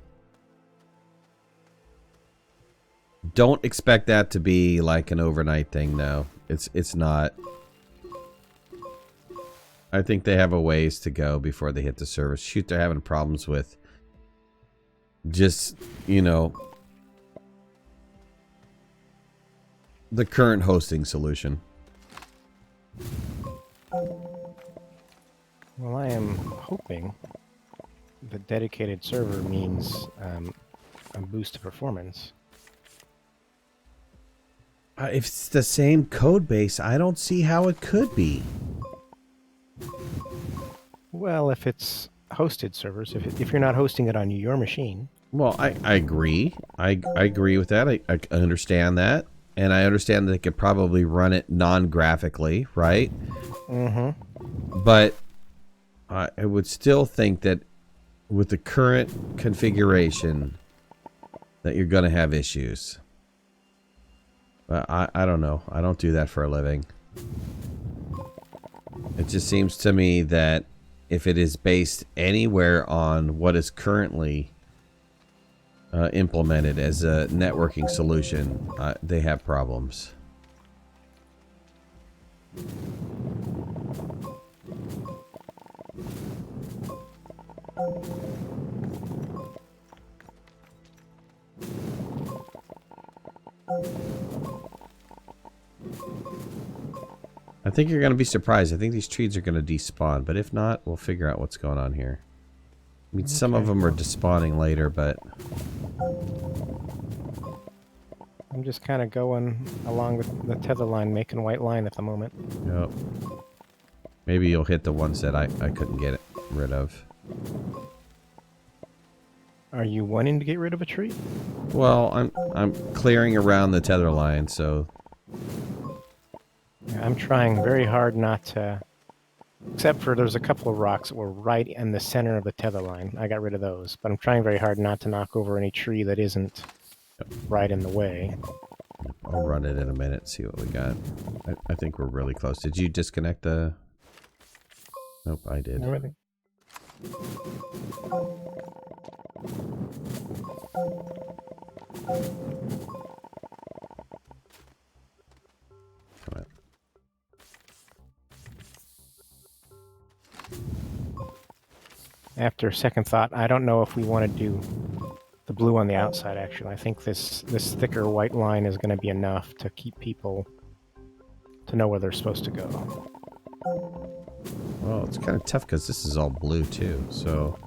S1: Don't expect that to be like an overnight thing, though. It's not. I think they have a ways to go before they hit the service. Shoot, they're having problems with just, you know, the current hosting solution.
S2: Well, I am hoping the dedicated server means a boost to performance.
S1: If it's the same code base, I don't see how it could be.
S2: Well, if it's hosted servers, if you're not hosting it on your machine.
S1: Well, I agree. I agree with that. I understand that. And I understand that they could probably run it non-graphically, right?
S2: Mm-hmm.
S1: But I would still think that with the current configuration that you're going to have issues. But I don't know. I don't do that for a living. It just seems to me that if it is based anywhere on what is currently implemented as a networking solution, they have problems. I think you're going to be surprised. I think these trees are going to despawn, but if not, we'll figure out what's going on here. I mean, some of them are despawning later, but
S2: I'm just kind of going along with the tether line, making a white line at the moment.
S1: yep. Maybe you'll hit the ones that I couldn't get rid of.
S2: Are you wanting to get rid of a tree?
S1: Well, I'm clearing around the tether line, so
S2: I'm trying very hard not to, except for there's a couple of rocks that were right in the center of the tether line. I got rid of those, but I'm trying very hard not to knock over any tree that isn't right in the way.
S1: I'll run it in a minute, see what we got. I think we're really close. Did you disconnect the... Nope, I did.
S2: Everything.
S1: Come on.
S2: After second thought, I don't know if we want to do the blue on the outside, actually. I think this thicker white line is going to be enough to keep people to know where they're supposed to go.
S1: Well, it's kind of tough because this is all blue too, so...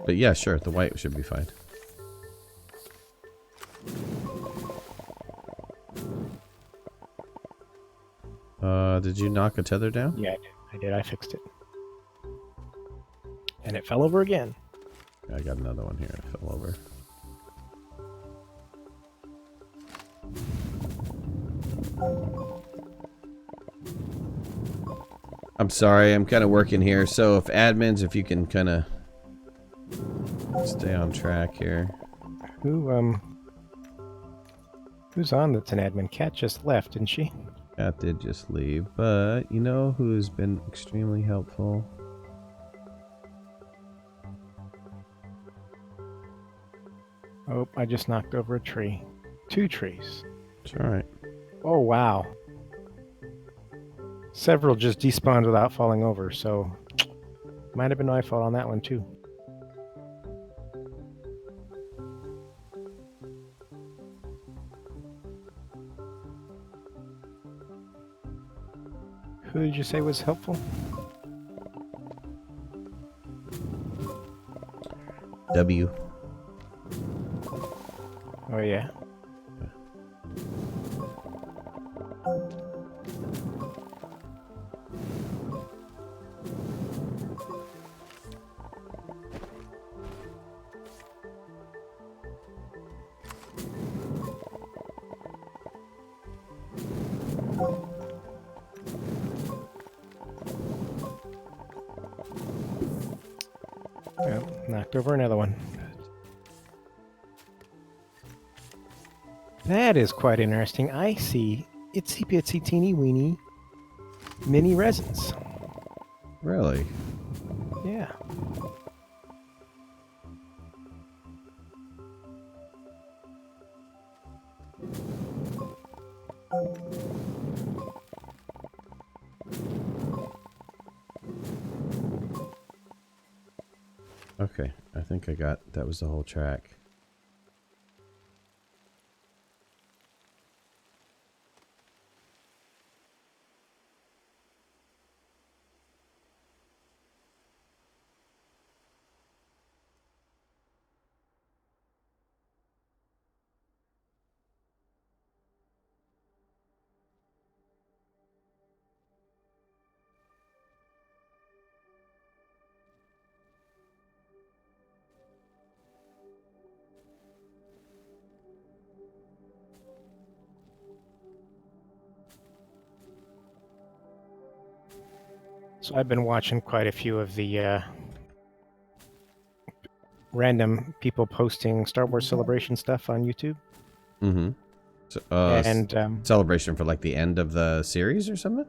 S1: But yeah, sure, the white should be fine. Did you knock a tether down?
S2: Yeah, I did. I fixed it. And it fell over again.
S1: I got another one here. It fell over. I'm sorry, I'm kind of working here. So if admins, if you can kind of stay on track here.
S2: Who's on that's an admin? Cat just left, didn't she?
S1: Cat did just leave, but you know who's been extremely helpful?
S2: Oh, I just knocked over a tree. 2 trees.
S1: It's alright.
S2: Oh, wow. Several just despawned without falling over, so might have been my fault on that one, too. Who did you say was helpful?
S1: W.
S2: Oh, yeah. Well, knocked over another one. That is quite interesting. I see itsy bitsy teeny weeny mini resins.
S1: Really?
S2: Yeah.
S1: Okay, I think I got that was the whole track.
S2: So I've been watching quite a few of the random people posting Star Wars Celebration stuff on YouTube.
S1: Mm-hmm. So,
S2: and
S1: celebration for like the end of the series or something?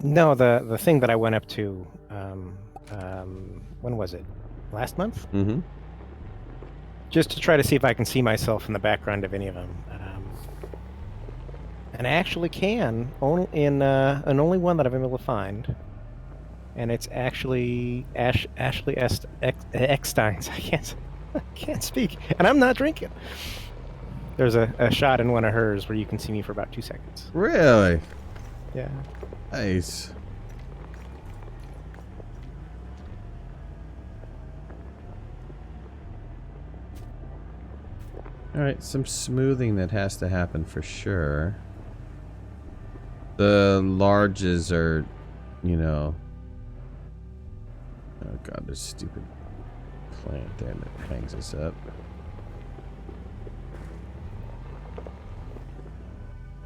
S2: no, the thing that I went up to, when was it? Last month?
S1: Mm-hmm.
S2: Just to try to see if I can see myself in the background of any of them. And I actually can, in only one that I've been able to find. And it's actually Ashley Eckstein's. I can't speak, and I'm not drinking. There's a shot in one of hers where you can see me for about 2 seconds.
S1: Really?
S2: Yeah.
S1: Nice. All right, some smoothing that has to happen for sure. The larges are, you know. Oh god, this stupid plant, damn it, hangs us up.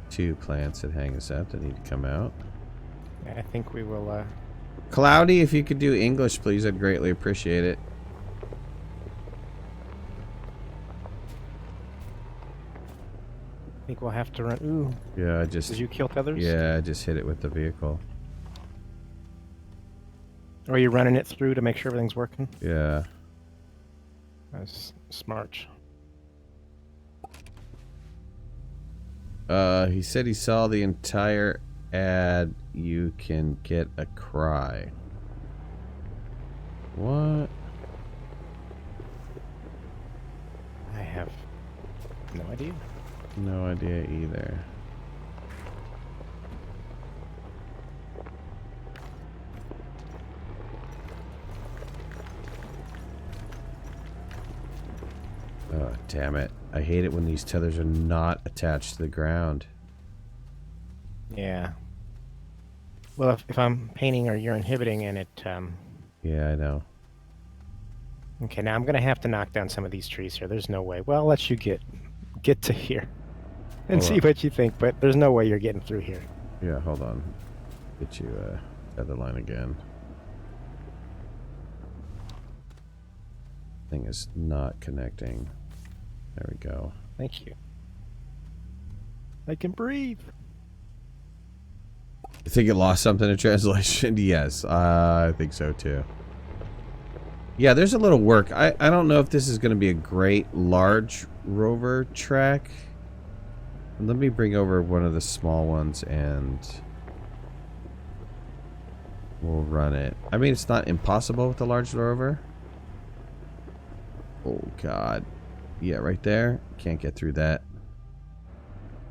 S1: Two plants that hang us up that need to come out.
S2: I think we will.
S1: Cloudy, if you could do English, please, I'd greatly appreciate it.
S2: I think we'll have to run. Ooh.
S1: Yeah, I just.
S2: Did you kill feathers?
S1: Yeah, I just hit it with the vehicle.
S2: Or are you running it through to make sure everything's working?
S1: Yeah.
S2: That's smart.
S1: He said he saw the entire ad. You can get a cry. What?
S2: I have no idea.
S1: No idea either. Oh, damn it. I hate it when these tethers are not attached to the ground.
S2: Yeah. Well, if I'm painting or you're inhibiting and it...
S1: Yeah, I know.
S2: Okay, now I'm going to have to knock down some of these trees here. There's no way. Well, I'll let you get to here and see what you think, but there's no way you're getting through here.
S1: Yeah, hold on. Get you tether line again. Thing is not connecting. There we go.
S2: Thank you. I can breathe.
S1: You think it lost something in translation? Yes, I think so too. Yeah, there's a little work. I don't know if this is going to be a great large rover track. Let me bring over one of the small ones and we'll run it. I mean, it's not impossible with the large rover. Oh, God. Yeah, right there. Can't get through that.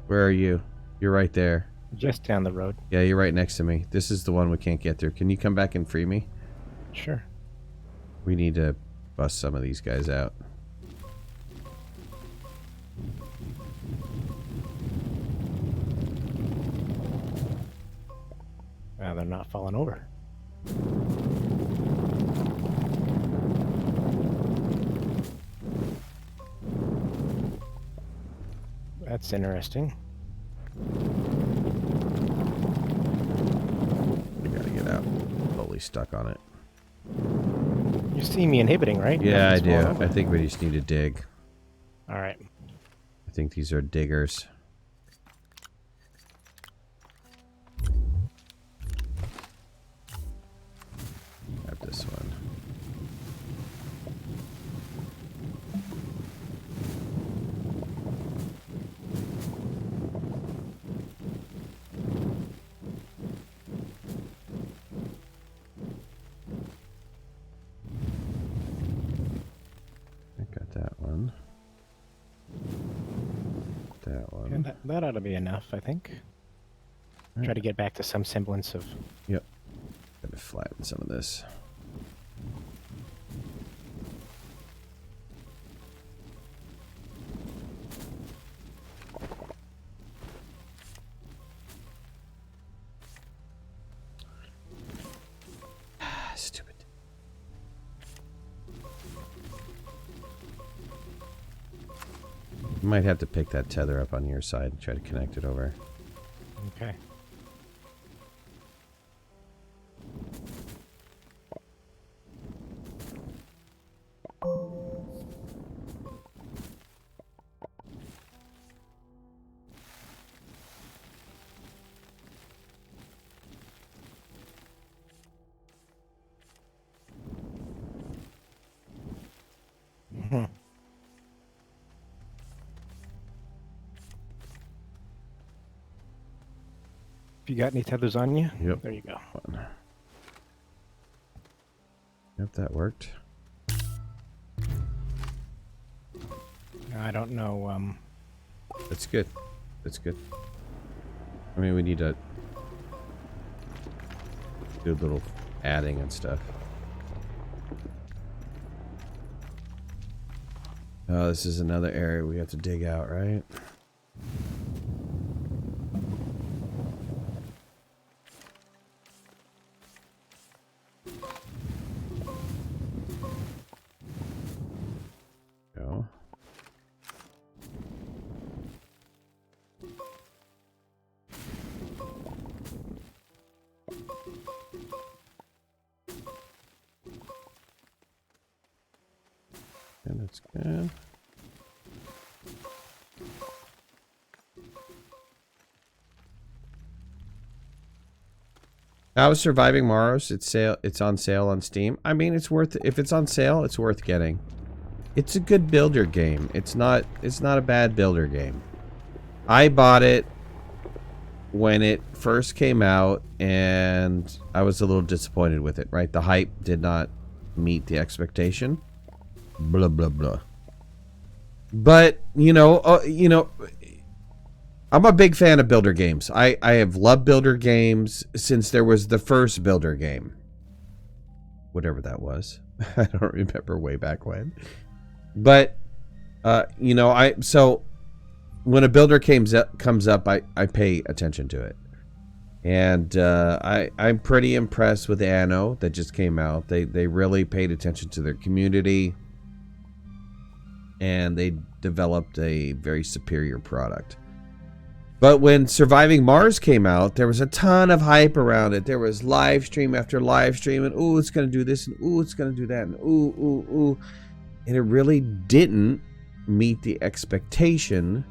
S1: Where are you? You're right there.
S2: Just down the road.
S1: Yeah, you're right next to me. This is the one we can't get through. Can you come back and free me?
S2: Sure.
S1: We need to bust some of these guys out.
S2: They're not falling over. That's interesting.
S1: I gotta get out. Totally stuck on it.
S2: You see me inhibiting, right?
S1: Yeah, I do. I think we just need to dig.
S2: All right.
S1: I think these are diggers. Grab this one. I got that one. That one.
S2: And that ought to be enough, I think.
S1: Right.
S2: Try to get back to some semblance of...
S1: Yep. Gotta flatten some of this. Stupid. You might have to pick that tether up on your side and try to connect it over.
S2: Okay. You got any tethers on you?
S1: Yep.
S2: There you go.
S1: Yep, that worked.
S2: I don't know.
S1: That's good. That's good. I mean, we need to do a little adding and stuff. Oh, this is another area we have to dig out, right? Go. And that's good. How is Surviving Mars? It's on sale on Steam. I mean, it's worth, if it's on sale, it's worth getting. It's a good builder game. It's not a bad builder game. I bought it when it first came out and I was a little disappointed with it, right? The hype did not meet the expectation. Blah blah blah. But, you know, I'm a big fan of builder games. I have loved builder games since there was the first builder game. Whatever that was. I don't remember way back when. But, you know, so when a builder comes up, I pay attention to it. And I'm pretty impressed with Anno that just came out. They really paid attention to their community. And they developed a very superior product. But when Surviving Mars came out, there was a ton of hype around it. There was live stream after live stream, and ooh, it's going to do this, and ooh, it's going to do that, and ooh. And it really didn't meet the expectation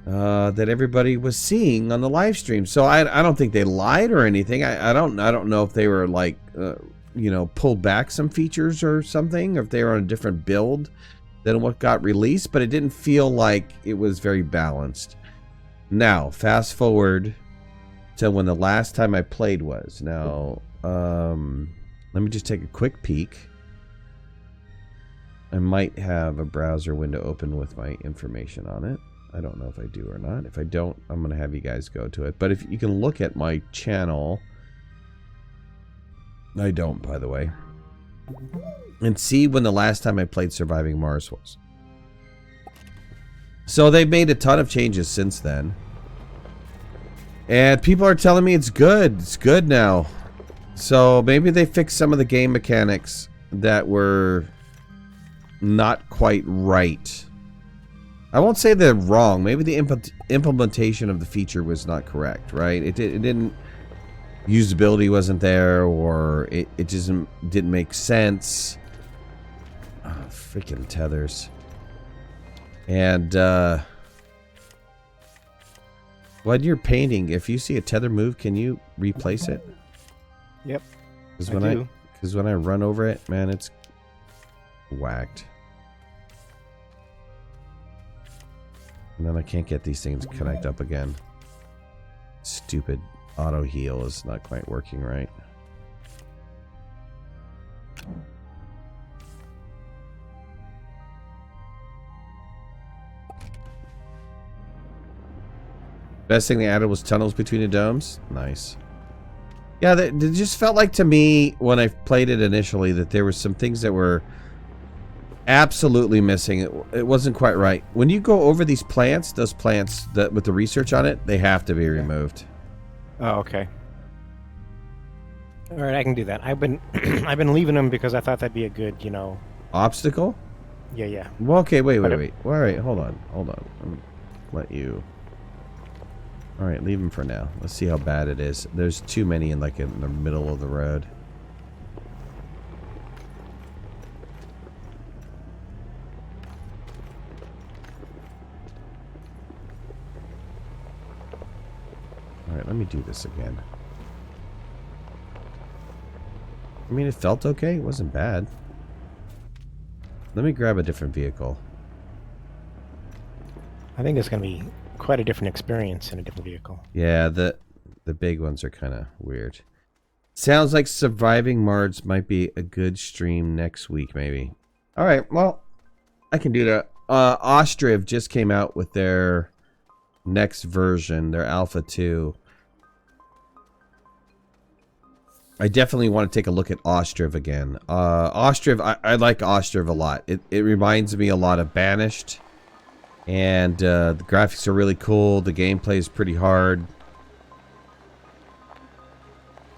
S1: that everybody was seeing on the live stream. So I don't think they lied or anything. I don't know if they were like, you know, pulled back some features or something, or if they were on a different build than what got released, but it didn't feel like it was very balanced. Now, fast forward to when the last time I played was. Now, let me just take a quick peek. I might have a browser window open with my information on it. I don't know if I do or not. If I don't, I'm going to have you guys go to it. But if you can look at my channel, I don't, by the way, and see when the last time I played Surviving Mars was. So they've made a ton of changes since then. And people are telling me it's good. It's good now. So maybe they fixed some of the game mechanics that were not quite right. I won't say they're wrong. Maybe the implementation of the feature was not correct, right? It didn't... Usability wasn't there, or it just didn't make sense. Oh, freaking tethers. And, when you're painting, if you see a tether move, can you replace it?
S2: Yep.
S1: Because when I run over it, man, it's whacked. And then I can't get these things to connect up again. Stupid auto heal is not quite working right. Best thing they added was tunnels between the domes. Nice. Yeah, it just felt like to me when I played it initially that there were some things that were absolutely missing. It wasn't quite right. When you go over these plants, those plants that with the research on it, they have to be removed.
S2: Oh, okay. All right, I can do that. I've been I've been leaving them because I thought that'd be a good, you know,
S1: obstacle.
S2: Yeah.
S1: Well, okay, wait. All right, hold on. Let you. All right, leave them for now. Let's see how bad it is. There's too many in the middle of the road. All right, let me do this again. I mean, it felt okay. It wasn't bad. Let me grab a different vehicle.
S2: I think it's going to be quite a different experience in a different vehicle.
S1: Yeah, the big ones are kind of weird. Sounds like Surviving Mars might be a good stream next week, maybe. All right, well, I can do that. Ostriv just came out with their next version, their Alpha 2. I definitely want to take a look at Ostriv again. Ostriv, I like Ostriv a lot. It reminds me a lot of Banished. And the graphics are really cool. The gameplay is pretty hard.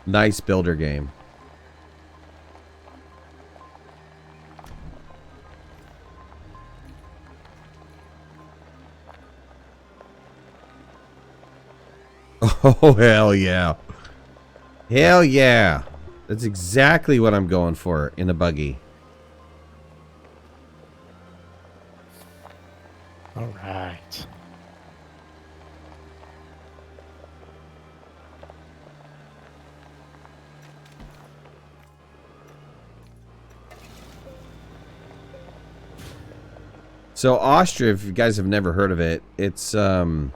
S1: Nice builder game. Oh, hell yeah. Hell yeah. That's exactly what I'm going for in a buggy.
S2: All right.
S1: So Ostriv, if you guys have never heard of it, it's not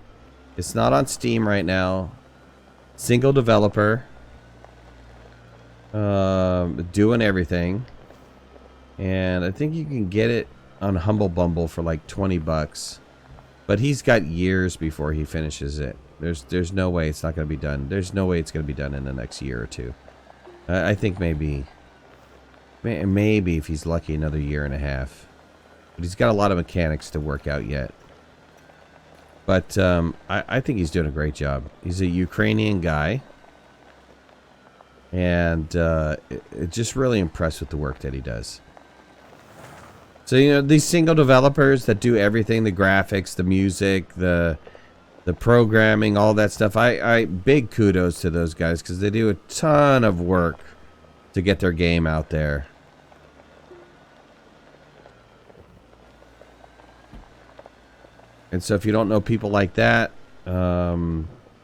S1: on Steam right now. Single developer. Doing everything. And I think you can get it on Humble Bumble for like 20 bucks. But he's got years before he finishes it. There's no way it's not going to be done. There's no way it's going to be done in the next year or two. I think maybe if he's lucky another year and a half. But he's got a lot of mechanics to work out yet. But I think he's doing a great job. He's a Ukrainian guy. And just really impressed with the work that he does. So, you know, these single developers that do everything, the graphics, the music, the programming, all that stuff, I big kudos to those guys because they do a ton of work to get their game out there. And so if you don't know people like that,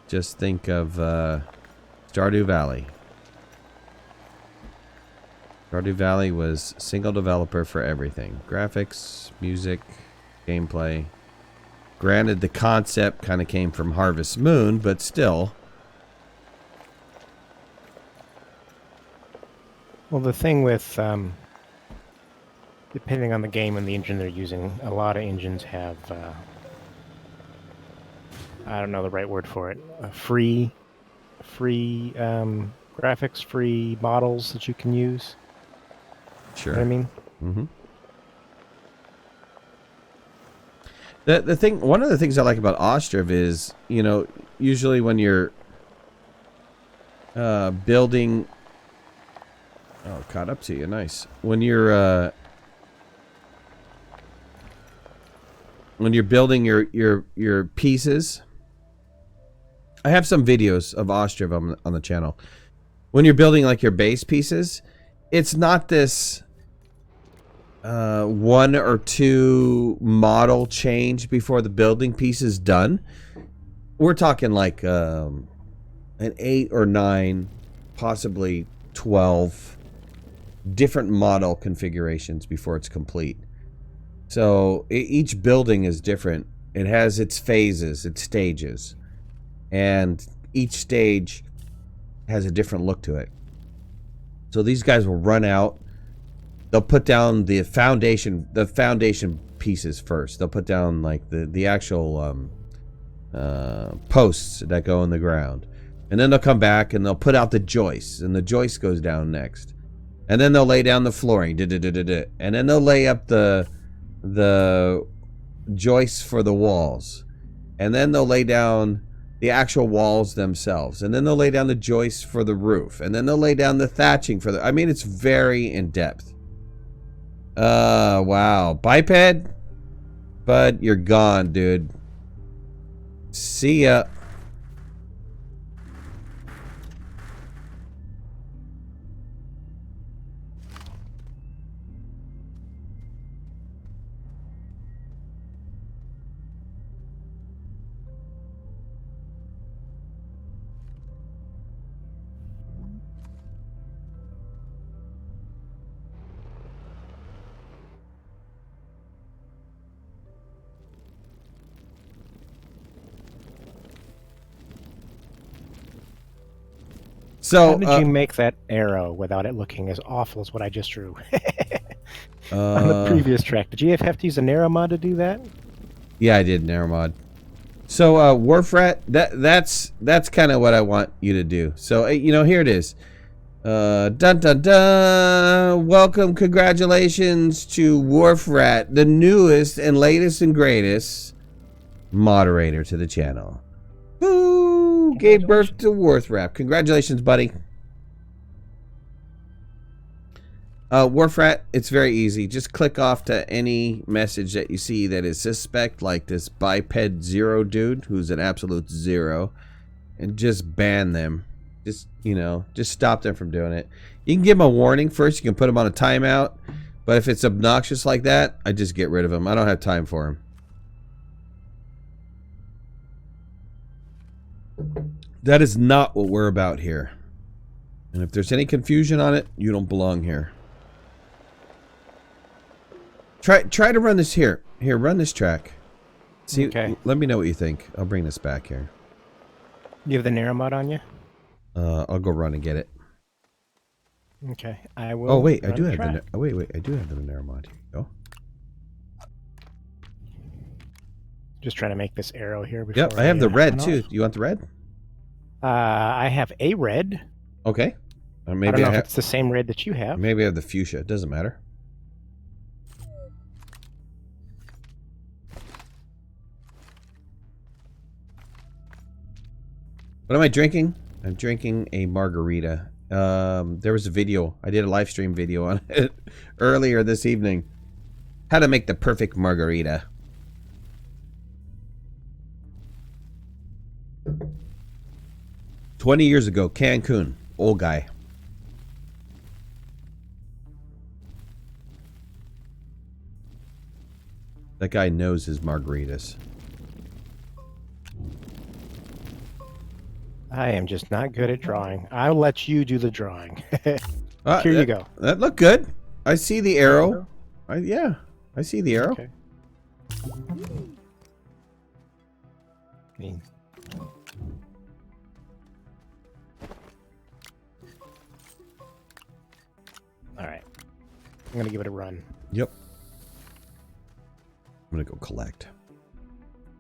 S1: just think of Stardew Valley. Stardew Valley was single developer for everything. Graphics, music, gameplay. Granted, the concept kind of came from Harvest Moon, but still.
S2: Well, the thing with, depending on the game and the engine they're using, a lot of engines have, I don't know the right word for it, free graphics, free models that you can use.
S1: Sure.
S2: You know what I mean?
S1: Mm-hmm. The thing, one of the things I like about Ostriv is, you know, usually when you're building, oh, caught up to you, nice. When you're building your pieces, I have some videos of Ostriv on the channel. When you're building like your base pieces, it's not this one or two model change before the building piece is done. We're talking like an 8 or 9, possibly 12 different model configurations before it's complete. So each building is different. It has its phases, its stages, and each stage has a different look to it. So these guys will run out. They'll put down the foundation pieces first. They'll put down like the actual posts that go in the ground, and then they'll come back and they'll put out the joists, and the joist goes down next, and then they'll lay down the flooring, and then they'll lay up the joists for the walls, and then they'll lay down the actual walls themselves, and then they'll lay down the joists for the roof, and then they'll lay down the thatching for the. I mean, it's very in depth. Wow. Biped? Bud, you're gone, dude. See ya. So,
S2: how did you make that arrow without it looking as awful as what I just drew? On the previous track, did you have to use an arrow mod to do that?
S1: Yeah, I did an arrow mod. So, Warfrat, that's kind of what I want you to do. So, you know, here it is. Dun dun dun! Welcome, congratulations to Warfrat, the newest and latest and greatest moderator to the channel. Woo! Gave birth to Warfrat. Congratulations, buddy. Warfrat, it's very easy. Just click off to any message that you see that is suspect, like this biped 0 dude, who's an absolute 0, and just ban them. Just, you know, just stop them from doing it. You can give them a warning first. You can put them on a timeout. But if it's obnoxious like that, I just get rid of them. I don't have time for them. That is not what we're about here. And if there's any confusion on it, you don't belong here. Try to run this here. Here, run this track. See, okay. Let me know what you think. I'll bring this back here.
S2: You have the narrow mod on you?
S1: I'll go run and get it.
S2: Okay, I will.
S1: Oh wait, I do have the. Oh wait, I do have the narrow mod. Here you go.
S2: Just trying to make this arrow here. Before
S1: Yep, I have the red too. You want the red?
S2: I have a red.
S1: Okay. Maybe
S2: I don't know if it's the same red that you have.
S1: Maybe I have the fuchsia. It doesn't matter. What am I drinking? I'm drinking a margarita. There was a video. I did a live stream video on it earlier this evening. How to make the perfect margarita. "20 years ago, Cancun. Old guy. That guy knows his margaritas.
S2: I am just not good at drawing. I'll let you do the drawing. Here you go.
S1: That looked good. I see the arrow. Yeah, I see the arrow. Okay.
S2: mean, all right. I'm going to give it a run.
S1: Yep. I'm going to go collect.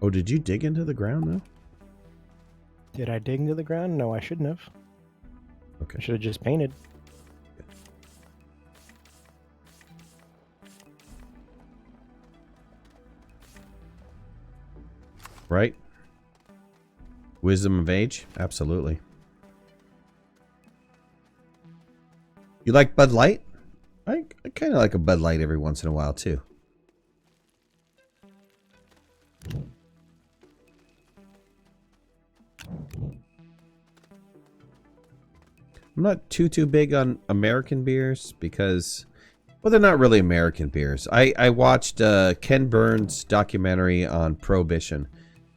S1: Oh, did you dig into the ground, though?
S2: Did I dig into the ground? No, I shouldn't have.
S1: Okay.
S2: I should have just painted.
S1: Right? Wisdom of age? Absolutely. You like Bud Light? I kind of like a Bud Light every once in a while, too. I'm not too big on American beers because, well, they're not really American beers. I watched Ken Burns' documentary on Prohibition.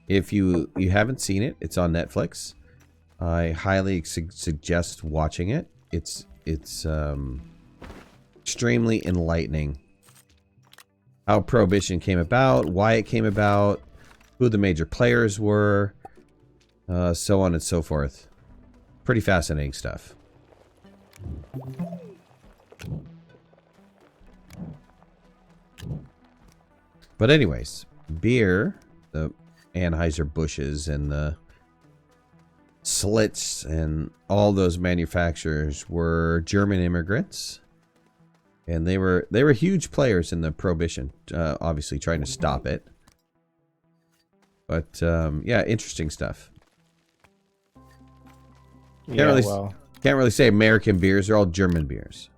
S1: If you haven't seen it, it's on Netflix. I highly suggest watching it. It's extremely enlightening. How Prohibition came about, why it came about, who the major players were, so on and so forth. Pretty fascinating stuff. But anyways, beer, the Anheuser-Busch's and the Slits and all those manufacturers were German immigrants, and they were huge players in the Prohibition, obviously trying to stop it. But yeah, interesting stuff.
S2: Yeah,
S1: Can't really say American beers; they're all German beers.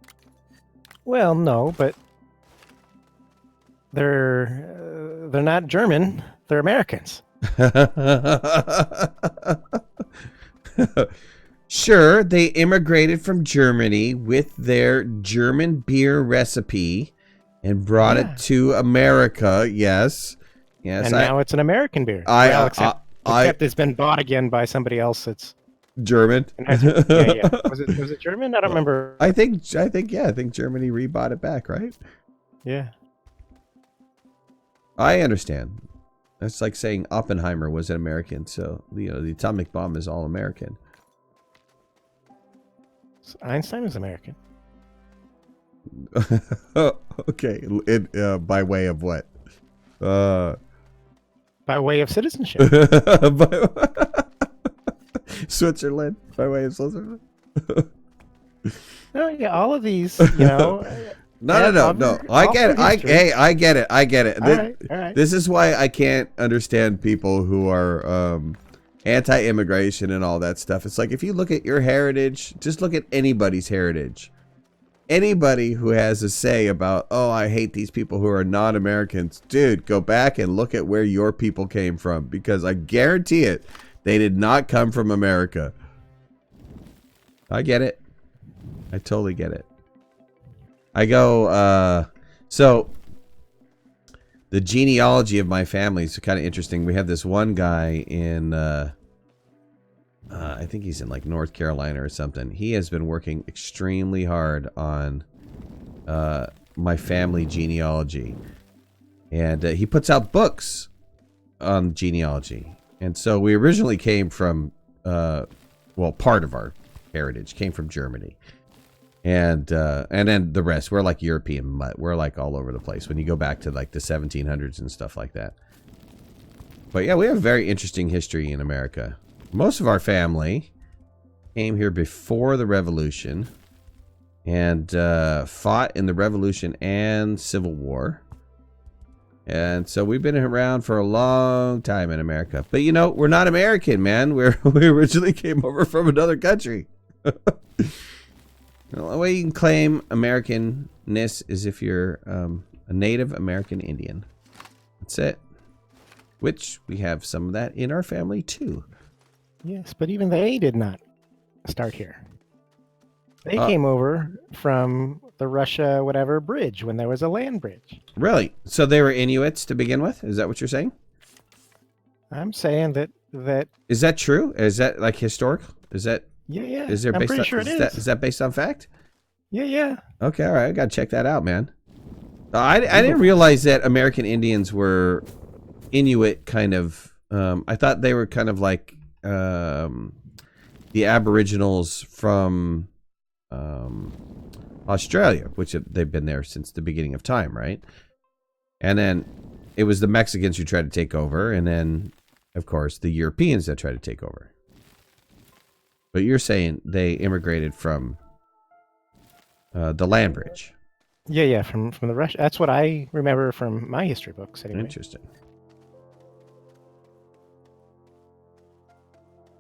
S2: Well, no, but they're not German. They're Americans.
S1: Sure, they immigrated from Germany with their German beer recipe and brought it to America. Yes, yes.
S2: And now it's an American beer. Except it's been bought again by somebody else. That's
S1: German.
S2: Yeah. Was it German? I don't remember.
S1: I think Germany rebought it back, right?
S2: Yeah.
S1: I understand. That's like saying Oppenheimer was an American, so the atomic bomb is all American.
S2: So Einstein was American.
S1: Okay, by way of what?
S2: By way of citizenship.
S1: Switzerland, by way of Switzerland.
S2: No, yeah, all of these, No.
S1: I get it. I get it.
S2: All right.
S1: This is why I can't understand people who are anti-immigration and all that stuff. It's like, if you look at your heritage, just look at anybody's heritage. Anybody who has a say about, oh, I hate these people who are non-Americans, dude, go back and look at where your people came from, because I guarantee it, they did not come from America. I get it. I totally get it. I go, so the genealogy of my family is kind of interesting. We have this one guy in, I think he's in like North Carolina or something. He has been working extremely hard on my family genealogy. And he puts out books on genealogy. And so we originally came from, well, part of our heritage came from Germany. And then the rest, we're like European mutt. We're like all over the place when you go back to like the 1700s and stuff like that. But yeah, we have a very interesting history in America. Most of our family came here before the Revolution and fought in the Revolution and Civil War. And so we've been around for a long time in America. But we're not American, man. We originally came over from another country. The only way you can claim Americanness is if you're a Native American Indian. That's it. Which we have some of that in our family too.
S2: Yes, but even they did not start here. They came over from the Russia whatever bridge when there was a land bridge.
S1: Really? So they were Inuits to begin with? Is that what you're saying?
S2: I'm saying that.
S1: Is that true? Is that like historical? Is that?
S2: Yeah.
S1: Is there
S2: I'm pretty sure it is.
S1: Is that based on fact?
S2: Yeah.
S1: Okay, all right. I gotta check that out, man. I didn't realize that American Indians were Inuit kind of I thought they were kind of like the Aboriginals from Australia, which they've been there since the beginning of time, right? And then it was the Mexicans who tried to take over, and then, of course, the Europeans that tried to take over. But you're saying they immigrated from the land bridge.
S2: Yeah, from the Rush. That's what I remember from my history books, anyway.
S1: Interesting.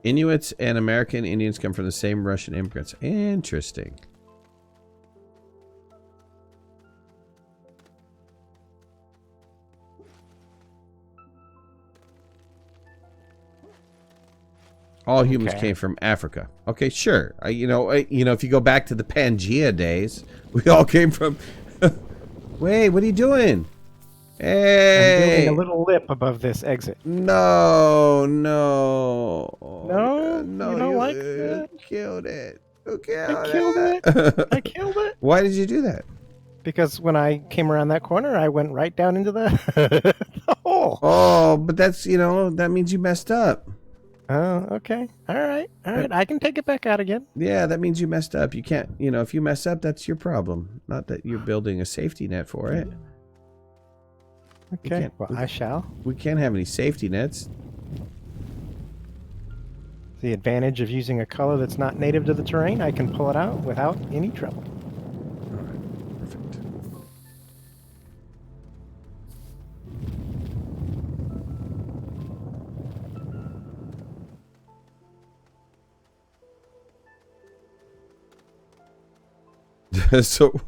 S1: Inuits and American Indians come from the same Russian immigrants. Interesting. All humans came from Africa. Okay, sure. You know, if you go back to the Pangea days, we all came from. Wait, what are you doing? Hey,
S2: I'm doing a little lip above this exit.
S1: No.
S2: No, you don't like that?
S1: Killed it. Who
S2: I
S1: killed
S2: killed
S1: it?
S2: I killed it.
S1: Why did you do that?
S2: Because when I came around that corner, I went right down into the, the hole.
S1: Oh, but that's, that means you messed up.
S2: Oh, okay. All right. I can take it back out again.
S1: Yeah, that means you messed up. You can't, if you mess up, that's your problem. Not that you're building a safety net for it.
S2: Okay, well, I shall.
S1: We can't have any safety nets.
S2: The advantage of using a color that's not native to the terrain, I can pull it out without any trouble.
S1: All right, perfect. So,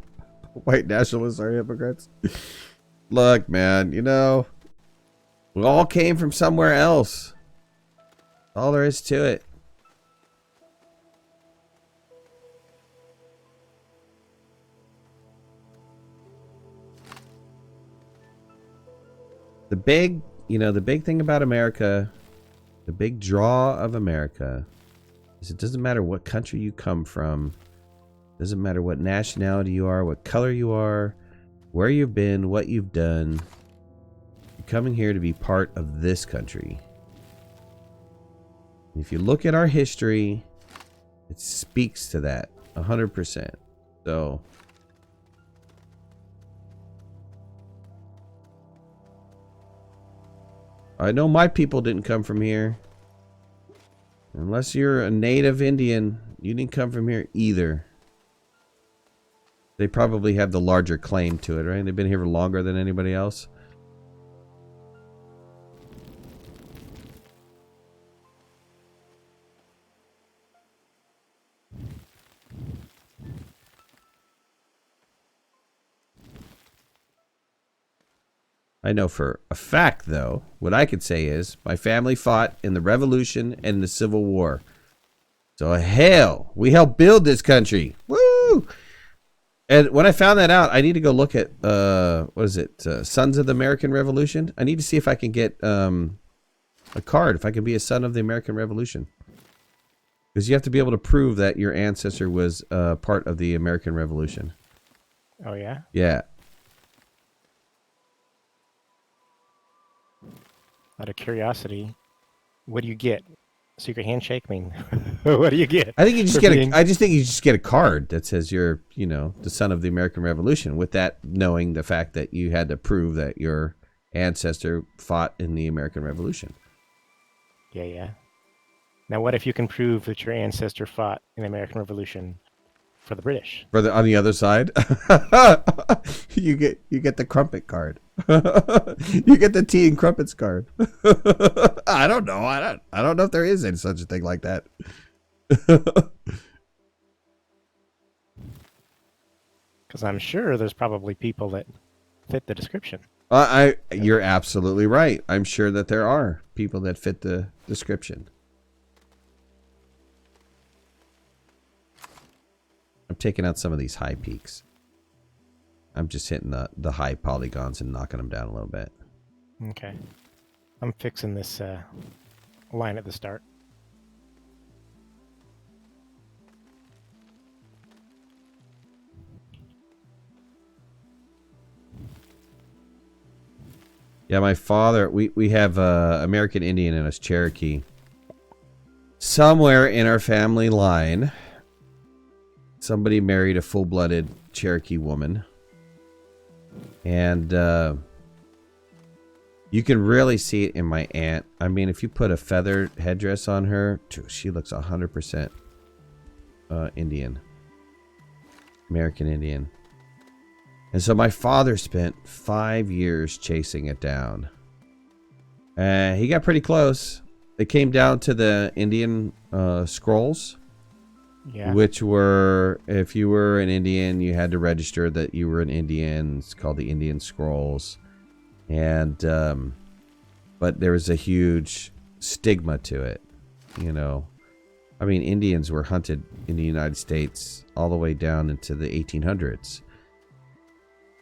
S1: white nationalists are hypocrites. Look, man, we all came from somewhere else. All there is to it. The big thing about America, the big draw of America, is it doesn't matter what country you come from. Doesn't matter what nationality you are, what color you are, where you've been, what you've done. You're coming here to be part of this country. And if you look at our history, it speaks to that 100%. So, I know my people didn't come from here. Unless you're a native Indian, you didn't come from here either. They probably have the larger claim to it, right? They've been here longer than anybody else. I know for a fact, though, what I could say is my family fought in the Revolution and the Civil War. So hell, we helped build this country. Woo! And when I found that out, I need to go look at, what is it? Sons of the American Revolution. I need to see if I can get a card, if I can be a son of the American Revolution. Because you have to be able to prove that your ancestor was part of the American Revolution.
S2: Oh, yeah?
S1: Yeah.
S2: Out of curiosity, what do you get? Secret handshake? I mean, what do you get?
S1: I think you just I just think you just get a card that says you're, the son of the American Revolution. With that, knowing the fact that you had to prove that your ancestor fought in the American Revolution.
S2: Yeah. Now, what if you can prove that your ancestor fought in the American Revolution for the British?
S1: On the other side, you get the crumpet card. You get the tea and crumpets card. I don't know. I don't know if there is any such a thing like that.
S2: Because I'm sure there's probably people that fit the description.
S1: You're absolutely right. I'm sure that there are people that fit the description. I'm taking out some of these high peaks. I'm just hitting the high polygons and knocking them down a little bit.
S2: Okay. I'm fixing this line at the start.
S1: Yeah, my father, we have American Indian and us Cherokee. Somewhere in our family line, somebody married a full-blooded Cherokee woman. And you can really see it in my aunt. I mean, if you put a feathered headdress on her, she looks 100% Indian. American Indian. And so my father spent 5 years chasing it down. He got pretty close. It came down to the Indian scrolls.
S2: Yeah.
S1: Which were, if you were an Indian, you had to register that you were an Indian. It's called the Indian Scrolls. And, but there was a huge stigma to it, you know. I mean, Indians were hunted in the United States all the way down into the 1800s.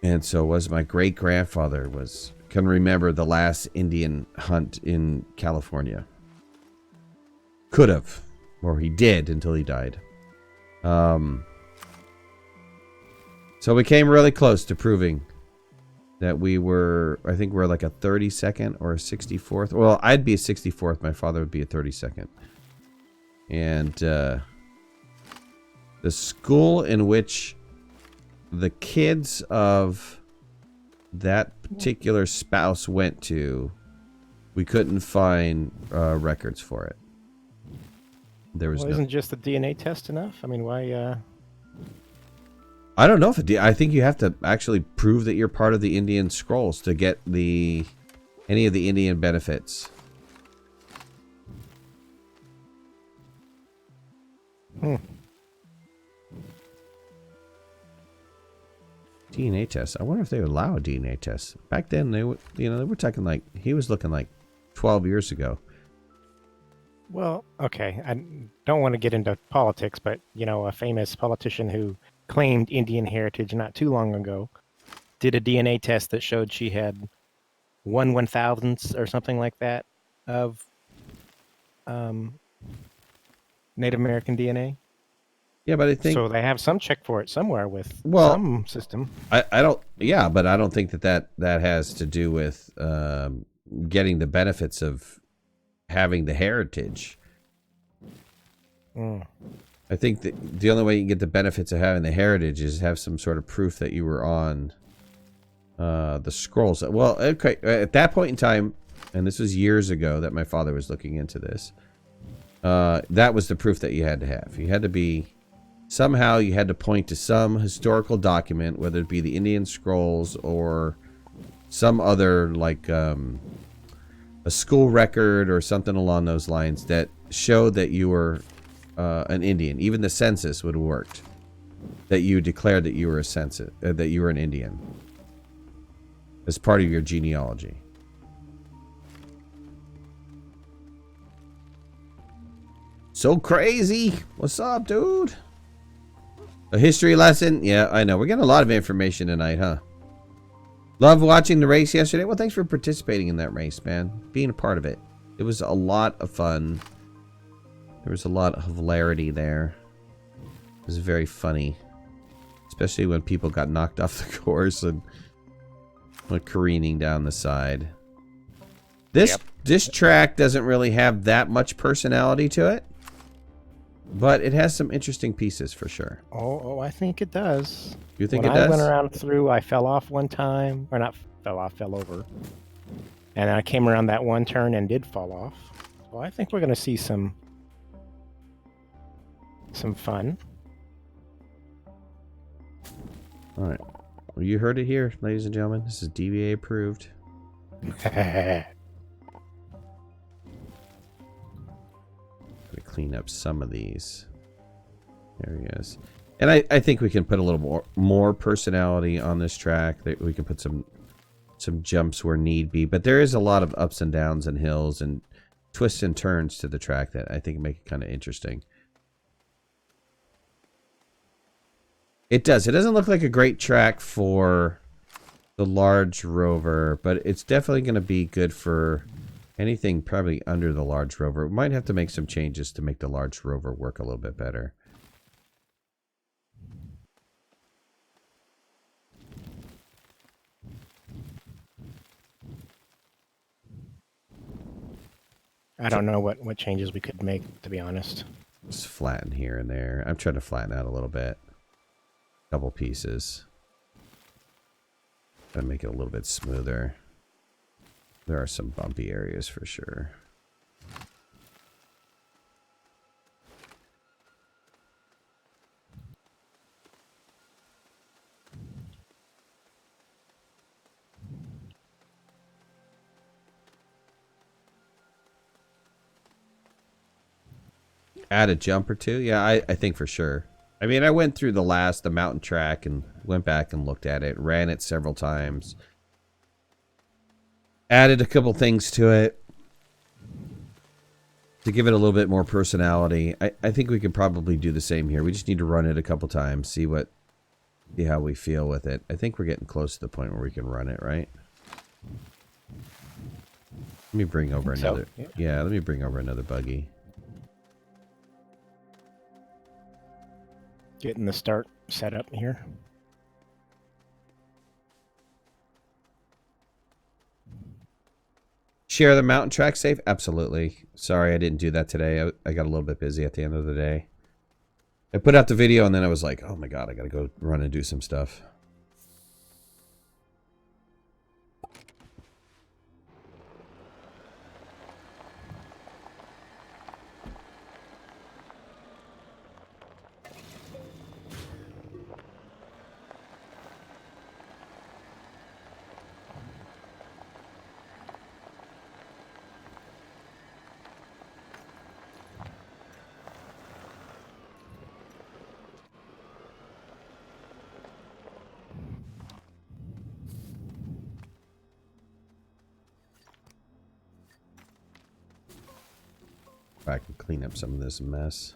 S1: And so was my great-grandfather can remember the last Indian hunt in California. Could have, or he did until he died. So we came really close to proving that we were, I think we're like a 32nd or a 64th. Well, I'd be a 64th. My father would be a 32nd. And the school in which the kids of that particular spouse went to, we couldn't find records for it. There was
S2: isn't just the DNA test enough? I mean, why?
S1: I don't know if I think you have to actually prove that you're part of the Indian Scrolls to get any of the Indian benefits. DNA test. I wonder if they would allow a DNA test. Back then, they would. You know, they were talking like he was looking like 12 years ago.
S2: Well, okay. I don't want to get into politics, but you know, a famous politician who claimed Indian heritage not too long ago did a DNA test that showed she had 1/1000th or something like that of Native American DNA.
S1: Yeah, but I think
S2: so. They have some check for it somewhere with some system.
S1: I don't. Yeah, but I don't think that has to do with getting the benefits of having the heritage. I think that the only way you can get the benefits of having the heritage is have some sort of proof that you were on the scrolls. Well, okay, at that point in time, and this was years ago that my father was looking into this, that was the proof that you had to have. You had to be, somehow you had to point to some historical document, whether it be the Indian Scrolls or some other, like a school record or something along those lines that showed that you were an Indian. Even the census would have worked. That you declared that you were that you were an Indian as part of your genealogy. So crazy. What's up, dude? A history lesson? Yeah, I know. We're getting a lot of information tonight, huh? Love watching the race yesterday. Well, thanks for participating in that race, man. Being a part of it. It was a lot of fun. There was a lot of hilarity there. It was very funny. Especially when people got knocked off the course and went careening down the side. This track doesn't really have that much personality to it. But it has some interesting pieces for sure.
S2: Oh, I think it does.
S1: You think
S2: when
S1: it does?
S2: I went around through, I fell off one time. Or not fell off, fell over. And I came around that one turn and did fall off. Well, I think we're going to see some fun.
S1: All right. Well, you heard it here, ladies and gentlemen. This is DVA approved. Clean up some of these areas, and I think we can put a little more personality on this track. That we can put some jumps where need be, but there is a lot of ups and downs and hills and twists and turns to the track that I think make it kind of interesting. It does. It doesn't look like a great track for the large rover, but it's definitely going to be good for anything probably under the large rover. We might have to make some changes to make the large rover work a little bit better.
S2: I don't know what changes we could make, to be honest.
S1: Just flatten here and there. I'm trying to flatten out a little bit. Couple pieces. Try to make it a little bit smoother. There are some bumpy areas for sure. Add a jump or two? Yeah, I think for sure. I mean, I went through the mountain track and went back and looked at it, ran it several times. Added a couple things to it to give it a little bit more personality. I think we could probably do the same here. We just need to run it a couple times, see how we feel with it. I think we're getting close to the point where we can run it, right? Let me bring over another. So, yeah, let me bring over another buggy.
S2: Getting the start set up here.
S1: Share the mountain track safe? Absolutely. Sorry I didn't do that today. I got a little bit busy at the end of the day. I put out the video and then I was like, oh my god, I gotta go run and do some stuff. I can clean up some of this mess.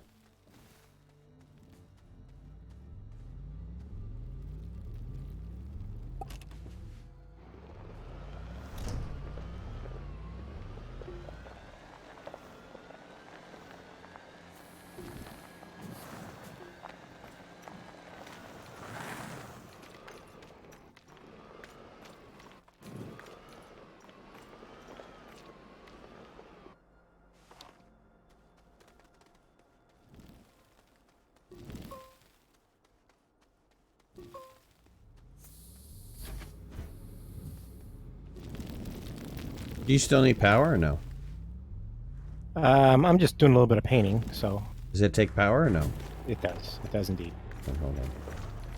S1: Do you still need power or no?
S2: I'm just doing a little bit of painting, so...
S1: Does it take power or no?
S2: It does. It does indeed.
S1: Oh, hold on.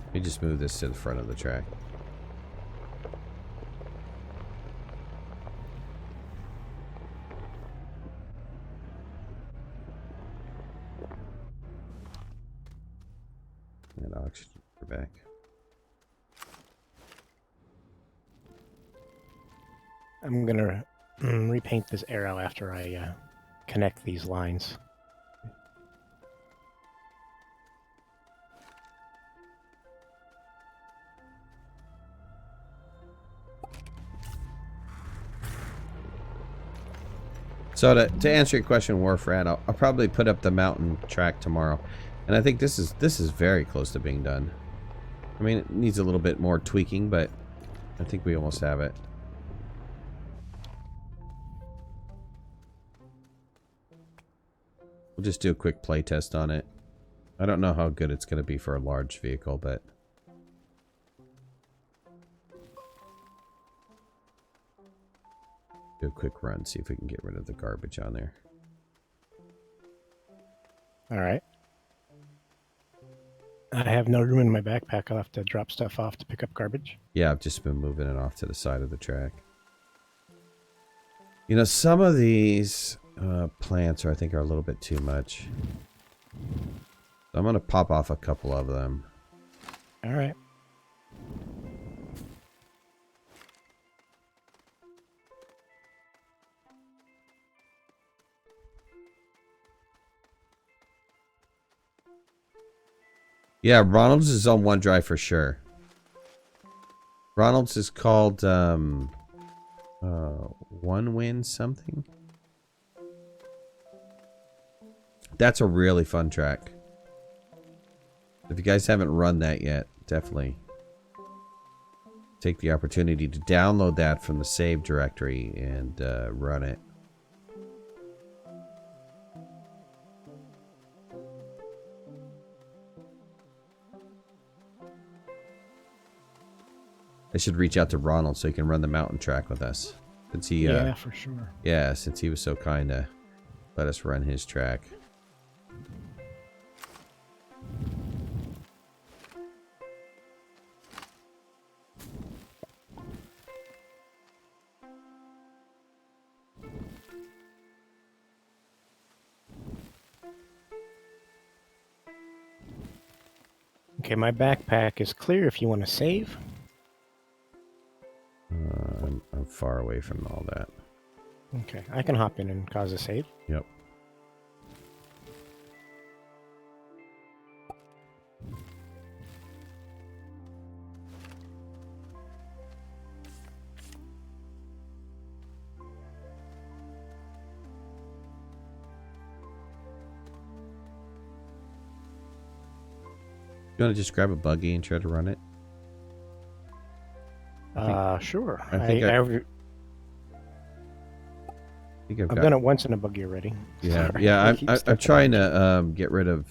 S1: Let me just move this to the front of the track. And oxygen back.
S2: I'm gonna repaint this arrow after I connect these lines.
S1: So to answer your question, Warfrat, I'll probably put up the mountain track tomorrow, and I think this is very close to being done. I mean, it needs a little bit more tweaking, but I think we almost have it. We'll just do a quick play test on it. I don't know how good it's going to be for a large vehicle, but do a quick run, see if we can get rid of the garbage on there.
S2: All right. I have no room in my backpack. I'll have to drop stuff off to pick up garbage.
S1: Yeah, I've just been moving it off to the side of the track. You know, some of these plants I think are a little bit too much. So I'm going to pop off a couple of them.
S2: All right.
S1: Yeah, Ronald's is on OneDrive for sure. Ronald's is called One Win something. That's a really fun track. If you guys haven't run that yet, definitely take the opportunity to download that from the save directory and run it. I should reach out to Ronald so he can run the mountain track with us. Since he,
S2: yeah, for sure.
S1: Yeah, since he was so kind to let us run his track.
S2: Okay, my backpack is clear if you want to save.
S1: I'm far away from all that.
S2: Okay, I can hop in and cause a save.
S1: Yep. You want to just grab a buggy and try to run it?
S2: Sure.
S1: I think
S2: I've
S1: I've
S2: done it once in a buggy already.
S1: Yeah,
S2: Sorry.
S1: yeah.
S2: I keep
S1: I'm
S2: stepping
S1: trying
S2: on
S1: to get rid of.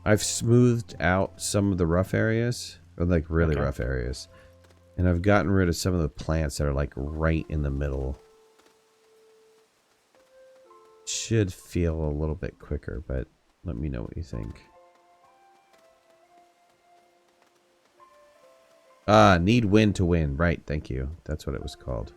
S1: I've smoothed out some of the rough areas, or like really
S2: Okay.
S1: rough areas, and I've gotten rid of some of the plants that are like right in the middle. Should feel a little bit quicker, but let me know what you think. Need wind to win. Right, thank you. That's what it was called.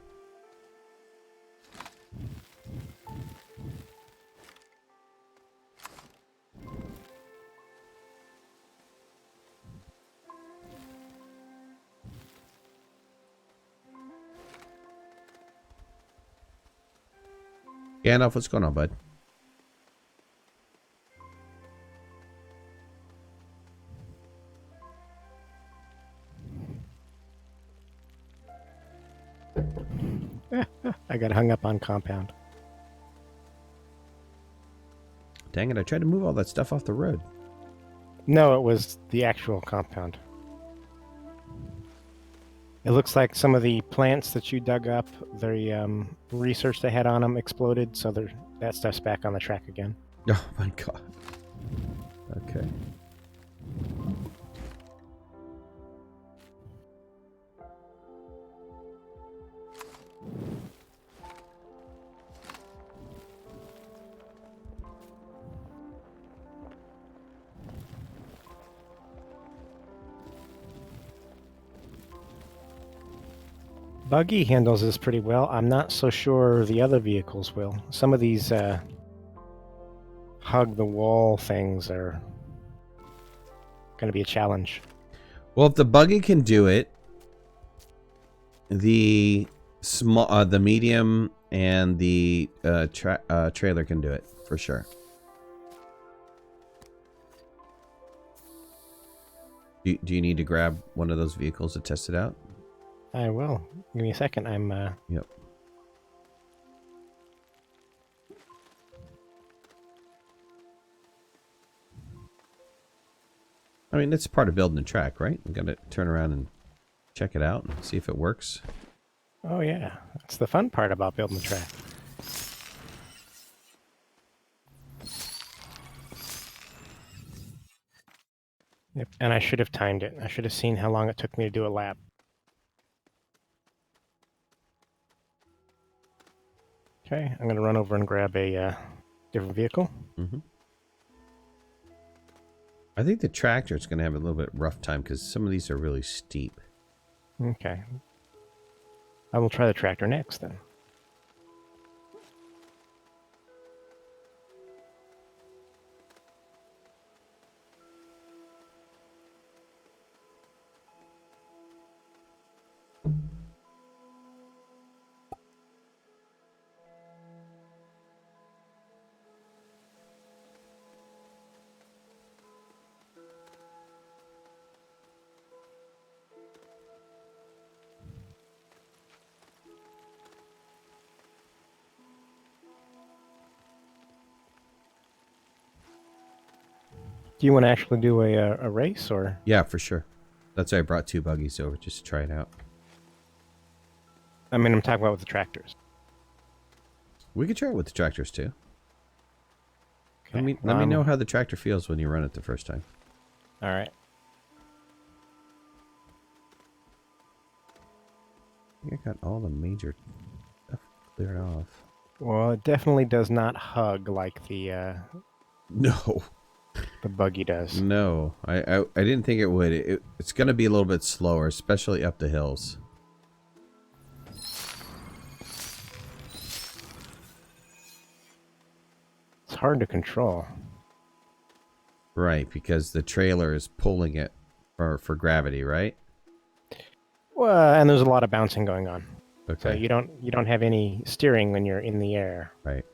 S1: Gandalf, what's going on, bud?
S2: I got hung up on compound.
S1: Dang it, I tried to move all that stuff off the road.
S2: No, it was the actual compound. It looks like some of the plants that you dug up, the research they had on them exploded, so that stuff's back on the track again.
S1: Oh my god. Okay.
S2: Buggy handles this pretty well. I'm not so sure the other vehicles will. Some of these hug the wall things are going to be a challenge.
S1: Well, if the buggy can do it, the the medium and the trailer can do it for sure. Do you need to grab one of those vehicles to test it out?
S2: I will. Give me a second. I'm
S1: Yep. I mean, it's part of building a track, right? We got to turn around and check it out and see if it works.
S2: Oh yeah, that's the fun part about building the track. Yep, and I should have timed it. I should have seen how long it took me to do a lap. Okay, I'm going to run over and grab a different vehicle.
S1: Mm-hmm. I think the tractor is going to have a little bit rough time because some of these are really steep.
S2: Okay. I will try the tractor next then. Do you want to actually do a race or?
S1: Yeah, for sure. That's why I brought two buggies over just to try it out.
S2: I mean, I'm talking about with the tractors.
S1: We could try it with the tractors too.
S2: Okay.
S1: Let me know how the tractor feels when you run it the first time.
S2: All right.
S1: I got all the major stuff cleared off.
S2: Well, it definitely does not hug like the
S1: No.
S2: buggy does.
S1: No. I didn't think it would. It's going to be a little bit slower, especially up the hills.
S2: It's hard to control.
S1: Right, because the trailer is pulling it for gravity, right?
S2: Well, and there's a lot of bouncing going on.
S1: Okay.
S2: So you don't have any steering when you're in the air.
S1: Right.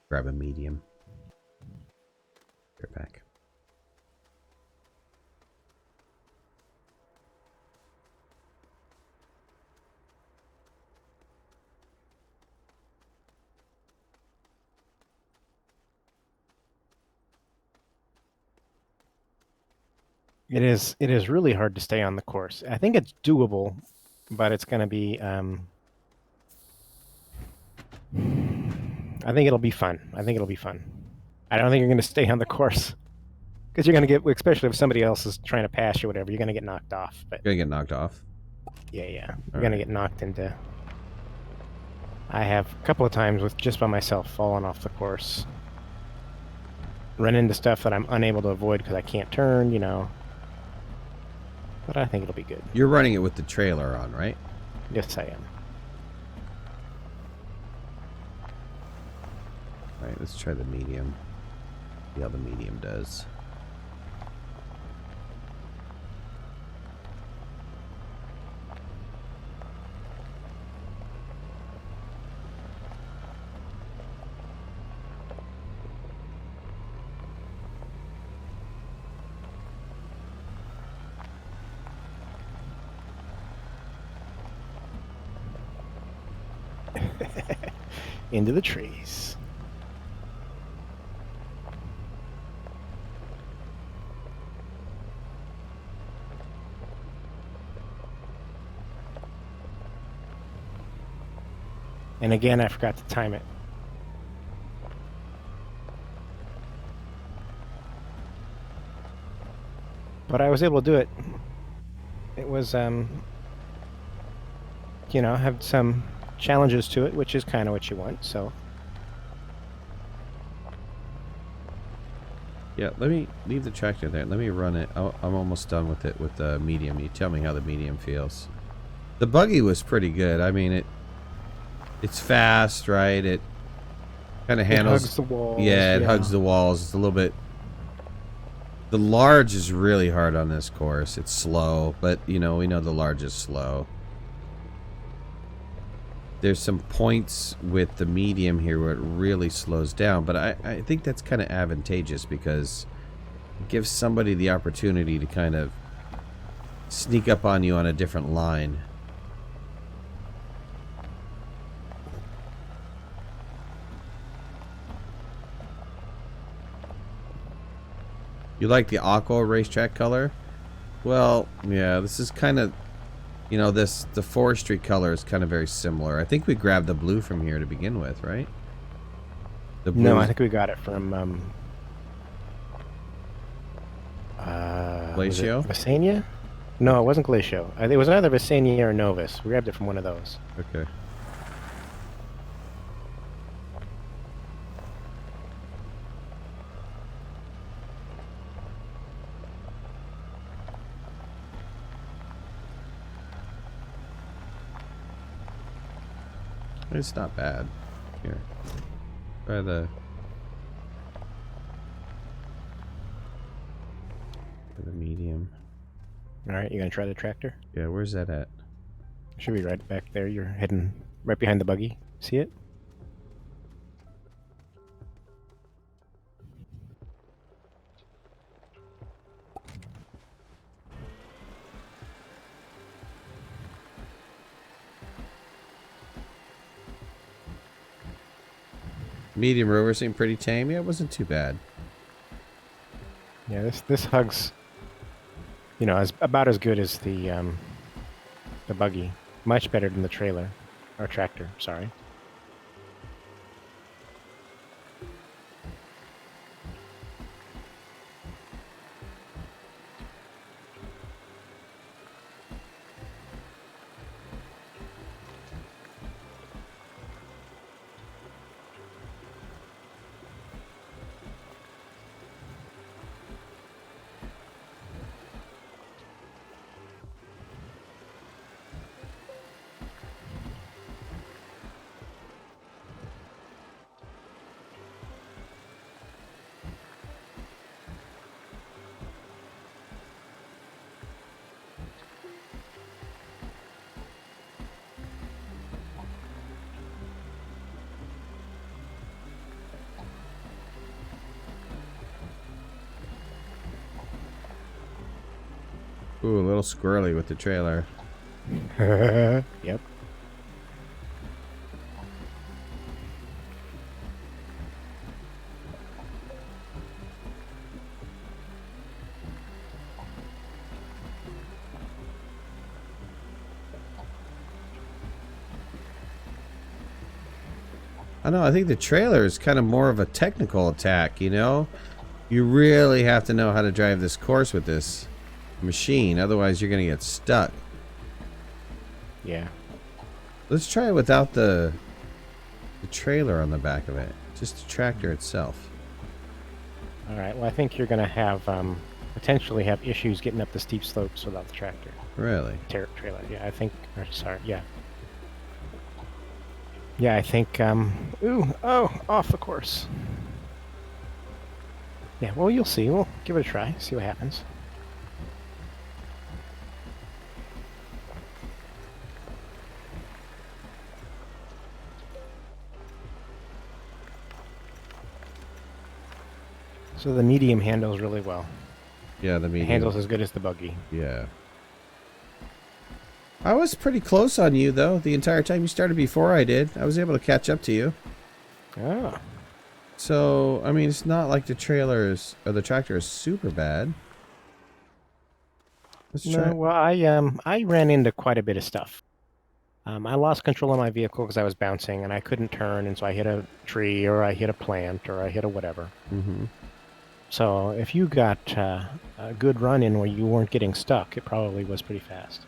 S1: Grab a medium. Get back.
S2: It is really hard to stay on the course. I think it's doable, but it's going to be I think it'll be fun. I don't think you're going to stay on the course because you're going to get, especially if somebody else is trying to pass you or whatever, you're going to get knocked off. But
S1: Gonna get knocked off.
S2: yeah, you're going to get knocked into. I have a couple of times with just by myself fallen off the course, run into stuff that I'm unable to avoid because I can't turn, you know. But I think it'll be good.
S1: You're running it with the trailer on, right?
S2: Yes, I am.
S1: All right, let's try the medium. See how the medium does.
S2: Into the trees. And again, I forgot to time it. But I was able to do it. It was, you know, have some challenges to it, which is kind of what you want, so.
S1: Yeah, let me leave the tractor there. Let me run it. I'm almost done with it with the medium. You tell me how the medium feels. The buggy was pretty good. I mean, it's fast, right? It kind of handles.
S2: It hugs the walls.
S1: Yeah, it hugs the walls. It's a little bit. The large is really hard on this course. It's slow, but you know, we know the large is slow. There's some points with the medium here where it really slows down, but I think that's kind of advantageous because it gives somebody the opportunity to kind of sneak up on you on a different line. You like the aqua racetrack color? Well, yeah, this is kind of, you know, the forestry color is kind of very similar. I think we grabbed the blue from here to begin with, right? The blue.
S2: No, I think we got it from
S1: Glacio?
S2: Visania? No, it wasn't Glacio. It was either Visania or Novus. We grabbed it from one of those.
S1: Okay. It's not bad. Here. Try the medium.
S2: Alright, you gonna try the tractor?
S1: Yeah, where's that at?
S2: Should be right back there. You're heading right behind the buggy. See it?
S1: Medium rover seemed pretty tame. Yeah, it wasn't too bad.
S2: Yeah, this hugs, you know, about as good as the buggy. Much better than the trailer. Or tractor, sorry.
S1: Ooh, a little squirrely with the trailer.
S2: Yep.
S1: I know, I think the trailer is kind of more of a technical attack, you know? You really have to know how to drive this course with this machine, otherwise you're going to get stuck.
S2: Yeah.
S1: Let's try it without the trailer on the back of it. Just the tractor itself.
S2: All right. Well, I think you're going to have potentially have issues getting up the steep slopes without the tractor.
S1: Really?
S2: Trailer. Yeah, I think. Or, sorry. Yeah. Yeah, I think. Off the course. Yeah. Well, you'll see. We'll give it a try. See what happens. So the medium handles really well.
S1: Yeah, the medium.
S2: Handles as good as the buggy.
S1: Yeah. I was pretty close on you, though, the entire time. You started before I did. I was able to catch up to you.
S2: Oh.
S1: So, I mean, it's not like the trailer is, or the tractor is super bad. Let's try.
S2: No, well, I ran into quite a bit of stuff. I lost control of my vehicle because I was bouncing and I couldn't turn, and so I hit a tree or I hit a plant or I hit a whatever.
S1: Mm-hmm.
S2: So if you got a good run in where you weren't getting stuck, it probably was pretty fast.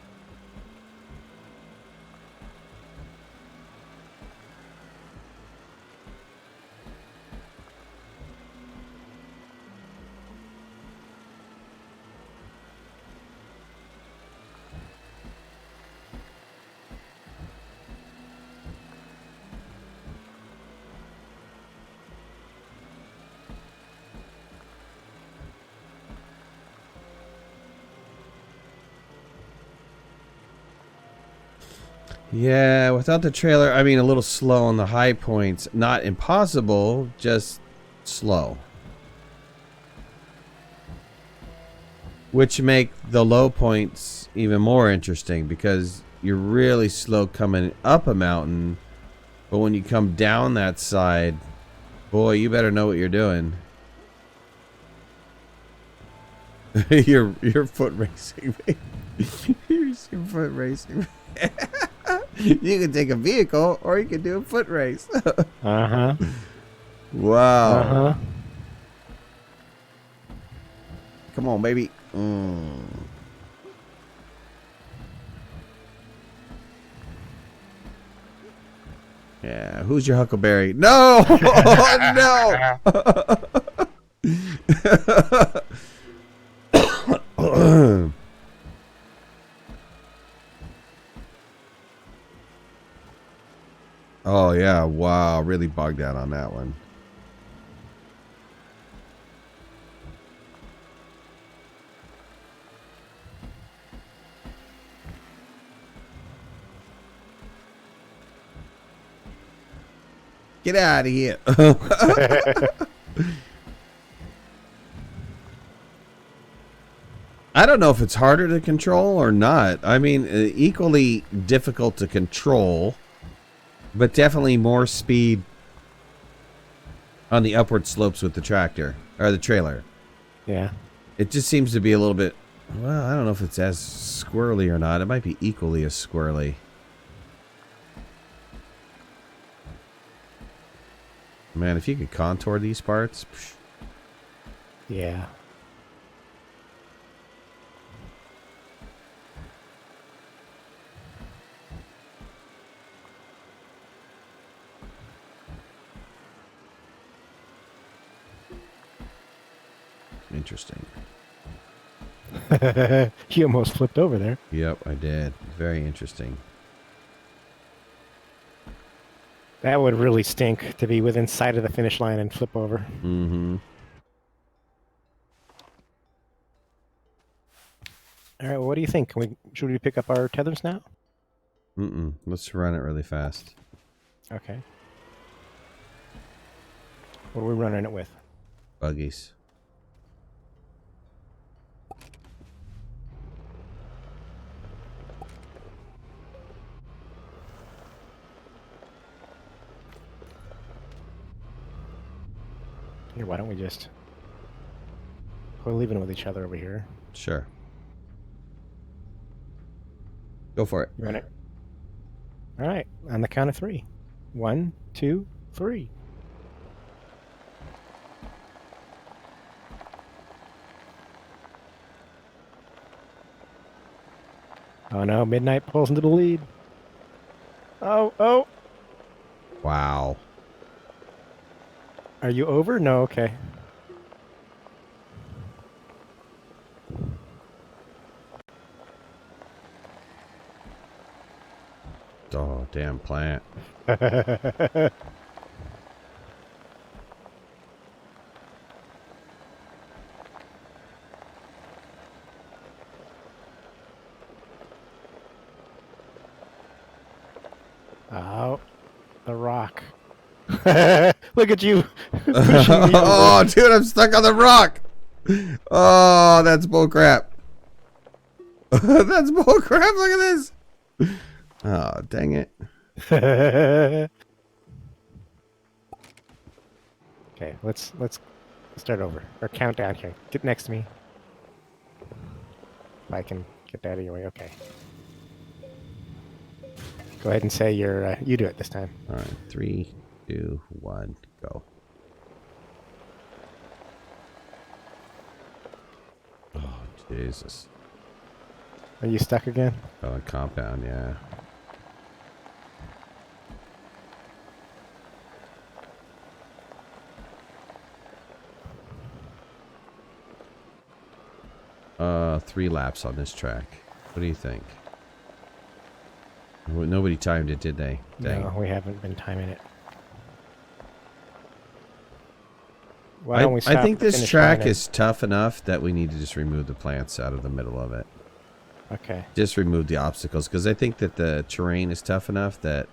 S1: Yeah, without the trailer, I mean, a little slow on the high points. Not impossible, just slow. Which make the low points even more interesting because you're really slow coming up a mountain, but when you come down that side, boy, you better know what you're doing. you're foot racing. You're foot racing. You can take a vehicle or you can do a foot race.
S2: Uh-huh.
S1: Wow.
S2: Uh-huh.
S1: Come on, baby. Yeah, who's your Huckleberry? No! No! Oh, yeah. Wow. Really bogged out on that one. Get out of here. I don't know if it's harder to control or not. I mean, equally difficult to control, but definitely more speed on the upward slopes with the tractor or the trailer.
S2: Yeah.
S1: It just seems to be a little bit, well, I don't know if it's as squirrely or not. It might be equally as squirrely. Man, if you could contour these parts. Psh.
S2: Yeah.
S1: Interesting.
S2: You almost flipped over there.
S1: Yep, I did. Very interesting.
S2: That would really stink to be within sight of the finish line and flip over.
S1: Mm-hmm.
S2: All right, well, what do you think? Should we pick up our tethers now?
S1: Mm-mm. Let's run it really fast.
S2: Okay. What are we running it with?
S1: Buggies.
S2: Here, why don't we just... We're leaving with each other over here.
S1: Sure. Go for it.
S2: You run it. All right, on the count of 3. 1, 2, 3. Oh no, Midnight pulls into the lead. Oh.
S1: Wow.
S2: Are you over? No, okay.
S1: Oh, damn plant.
S2: Oh, the rock. Look at you. Pushing me
S1: Oh, dude, I'm stuck on the rock. Oh, that's bullcrap. That's bullcrap. Look at this. Oh, dang it.
S2: Okay, let's start over. Or count down here. Get next to me. If I can get that out of your way. Okay. Go ahead and say you do it this time.
S1: All right, 3, 2, 1, go. Oh, Jesus.
S2: Are you stuck again?
S1: Oh, a compound, yeah. Three laps on this track. What do you think? Well, nobody timed it, did they? Dang.
S2: No, we haven't been timing it. Why don't we stop
S1: I think
S2: at the
S1: this
S2: finish
S1: track
S2: line
S1: is tough enough that we need to just remove the plants out of the middle of it.
S2: Okay.
S1: Just remove the obstacles, because I think that the terrain is tough enough that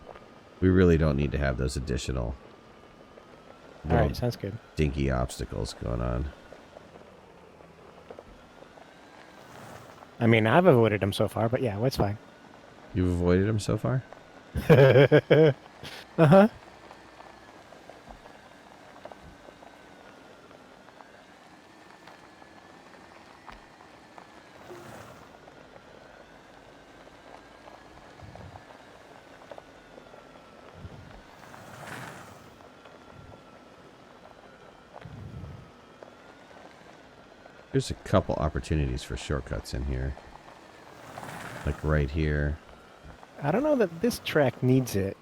S1: we really don't need to have those additional
S2: All right, sounds good.
S1: dinky obstacles going on.
S2: I mean, I've avoided them so far, but yeah, it's fine.
S1: You've avoided them so far?
S2: Uh-huh.
S1: There's a couple opportunities for shortcuts in here. Like right here.
S2: I don't know that this track needs it.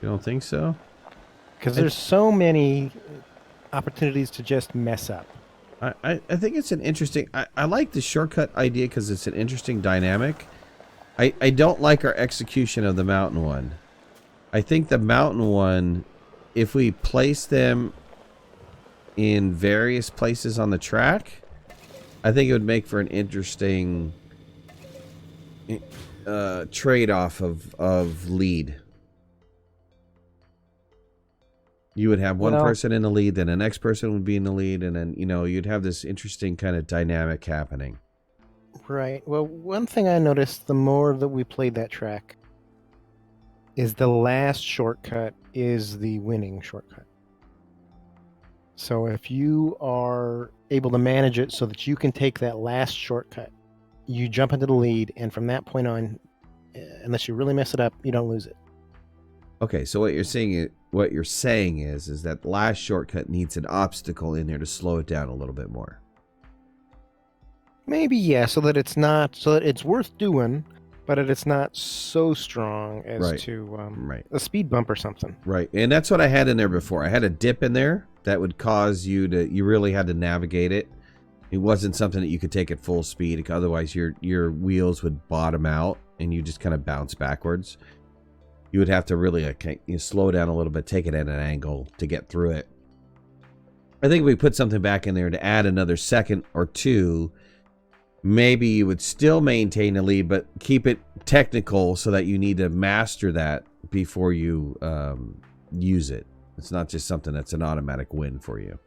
S1: You don't think so?
S2: Because there's so many opportunities to just mess up.
S1: I think it's an interesting... I like the shortcut idea because it's an interesting dynamic. I don't like our execution of the mountain one. I think the mountain one, if we place them in various places on the track, I think it would make for an interesting trade-off of lead. You would have one person in the lead, then the next person would be in the lead, and then, you know, you'd have this interesting kind of dynamic happening.
S2: Right. Well, one thing I noticed the more that we played that track is the last shortcut is the winning shortcut. So if you are able to manage it so that you can take that last shortcut, you jump into the lead, and from that point on, unless you really mess it up, you don't lose it.
S1: Okay, so what you're saying is that the last shortcut needs an obstacle in there to slow it down a little bit more.
S2: Maybe, yeah, so that it's worth doing, but that it's not so strong as to
S1: Right.
S2: a speed bump or something.
S1: Right, and that's what I had in there before. I had a dip in there that would cause you really had to navigate it. It wasn't something that you could take at full speed, otherwise your wheels would bottom out and you just kind of bounce backwards. You would have to really slow down a little bit, take it at an angle to get through it. I think if we put something back in there to add another second or two, maybe you would still maintain a lead, but keep it technical so that you need to master that before you use it. It's not just something that's an automatic win for you.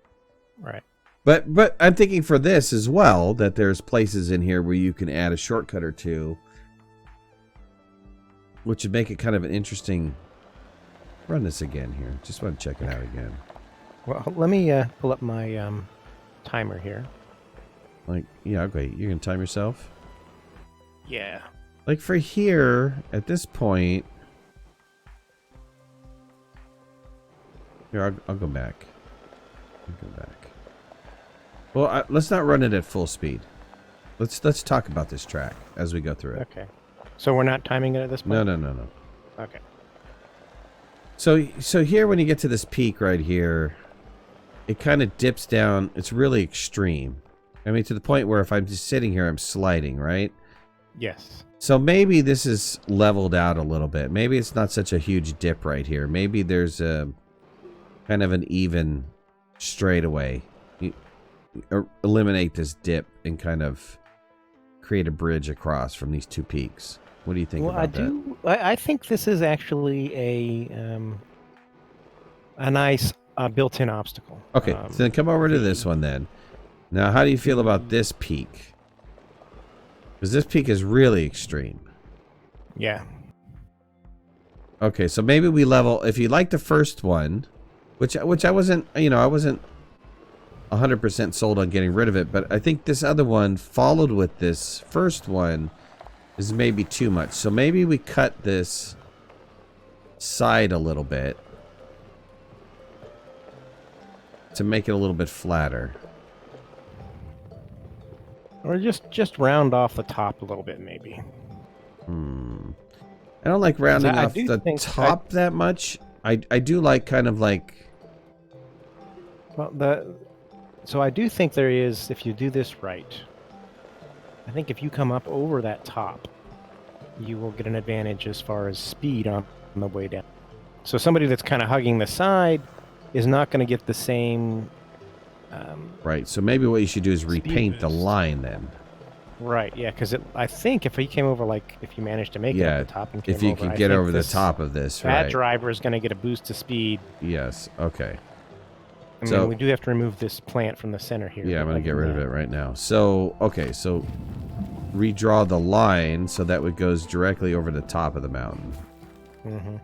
S2: Right.
S1: But I'm thinking for this as well, that there's places in here where you can add a shortcut or two, which would make it kind of an interesting... Run this again here. Just want to check it out again.
S2: Well, let me pull up my timer here.
S1: Like, yeah, okay. You're going to time yourself?
S2: Yeah.
S1: Like for here, at this point... Here, I'll go back. I'll go back. Well, let's not run it at full speed. Let's talk about this track as we go through it.
S2: Okay. So we're not timing it at this point?
S1: No.
S2: Okay.
S1: So here when you get to this peak right here, it kind of dips down. It's really extreme. I mean, to the point where if I'm just sitting here, I'm sliding, right?
S2: Yes.
S1: So maybe this is leveled out a little bit. Maybe it's not such a huge dip right here. Maybe there's a kind of an even straightaway. Eliminate this dip and kind of create a bridge across from these two peaks. What do you think about that?
S2: I think this is actually a nice built-in obstacle.
S1: Okay, so then come over to this one then. Now, how do you feel about this peak? Because this peak is really extreme.
S2: Yeah.
S1: Okay, so maybe we level. If you like the first one, which I wasn't, I wasn't 100% sold on getting rid of it, but I think this other one followed with this first one is maybe too much. So maybe we cut this side a little bit to make it a little bit flatter.
S2: Or just round off the top a little bit, maybe.
S1: I don't like rounding off the top that much. I do like kind of like...
S2: Well, so I do think there is, if you do this right, I think if you come up over that top, you will get an advantage as far as speed on the way down. So somebody that's kind of hugging the side is not going to get the same...
S1: right, so maybe what you should do is repaint the line then.
S2: Right, yeah, because I think if he came over, like, if you managed to make it up the top and came
S1: if you
S2: over,
S1: can get over the top of this, right.
S2: That driver is going to get a boost to speed.
S1: Yes, okay.
S2: I mean, we do have to remove this plant from the center here.
S1: Yeah, I'm going to get rid of it right now. So, okay, so redraw the line so that it goes directly over the top of the mountain.
S2: Mm-hmm.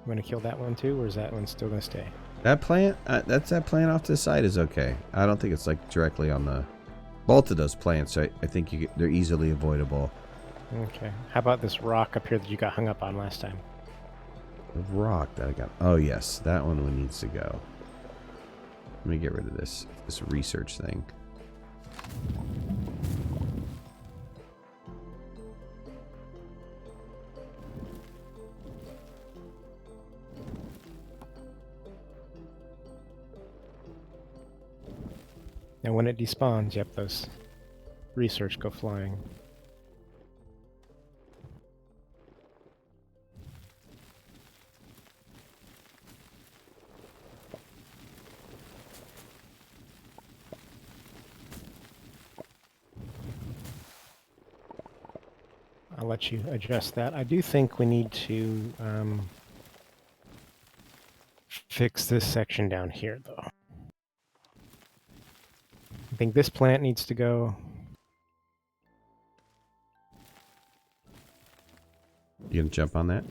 S2: You want to kill that one too, or is that one still going to stay?
S1: That plant, that plant off to the side is okay. I don't think it's like directly on the... Both of those plants, I think they're easily avoidable.
S2: Okay. How about this rock up here that you got hung up on last time?
S1: The rock that I got... Oh, yes. That one needs to go. Let me get rid of this research thing.
S2: And when it despawns, yep, those research go flying. I'll let you adjust that. I do think we need to fix this section down here, though. I think this plant needs to go.
S1: You gonna jump on that?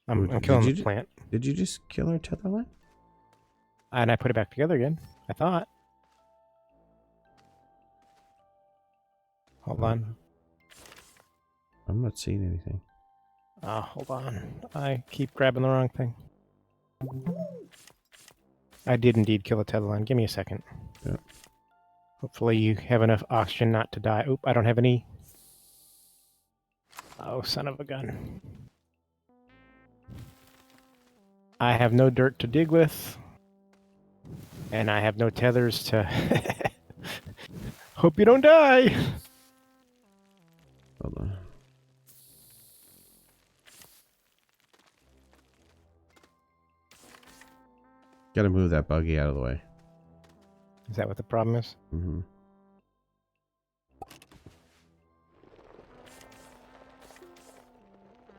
S2: I'm killing the plant.
S1: Did you just kill our tether line?
S2: And I put it back together again, I thought. Hold on.
S1: I'm not seeing anything.
S2: Hold on. I keep grabbing the wrong thing. I did indeed kill a tether line. Give me a second.
S1: Yeah.
S2: Hopefully you have enough oxygen not to die. Oop, I don't have any. Oh, son of a gun. I have no dirt to dig with. And I have no tethers to... Hope you don't die!
S1: Hold on. Gotta move that buggy out of the way.
S2: Is that what the problem is?
S1: Mm-hmm.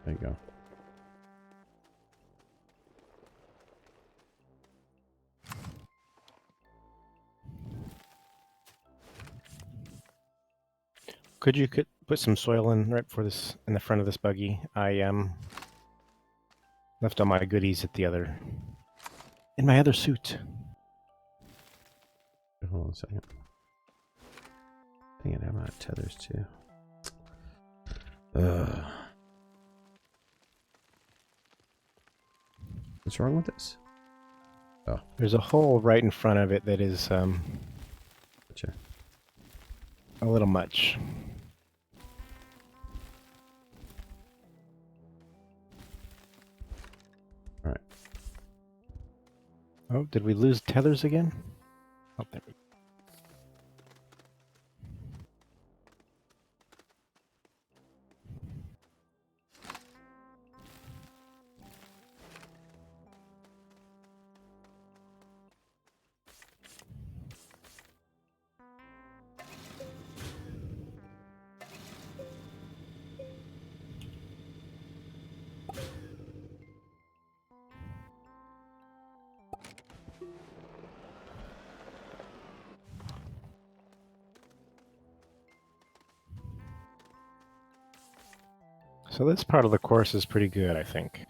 S1: There you go.
S2: Could you put some soil in right before this, in the front of this buggy? I left all my goodies at the other, in my other suit.
S1: Hold on a second. Dang it, I'm out of tethers too. What's wrong with this? Oh,
S2: There's a hole right in front of it that is
S1: gotcha.
S2: a little much.
S1: All right.
S2: Oh, did we lose tethers again? Oh, there we go. So this part of the course is pretty good, I think.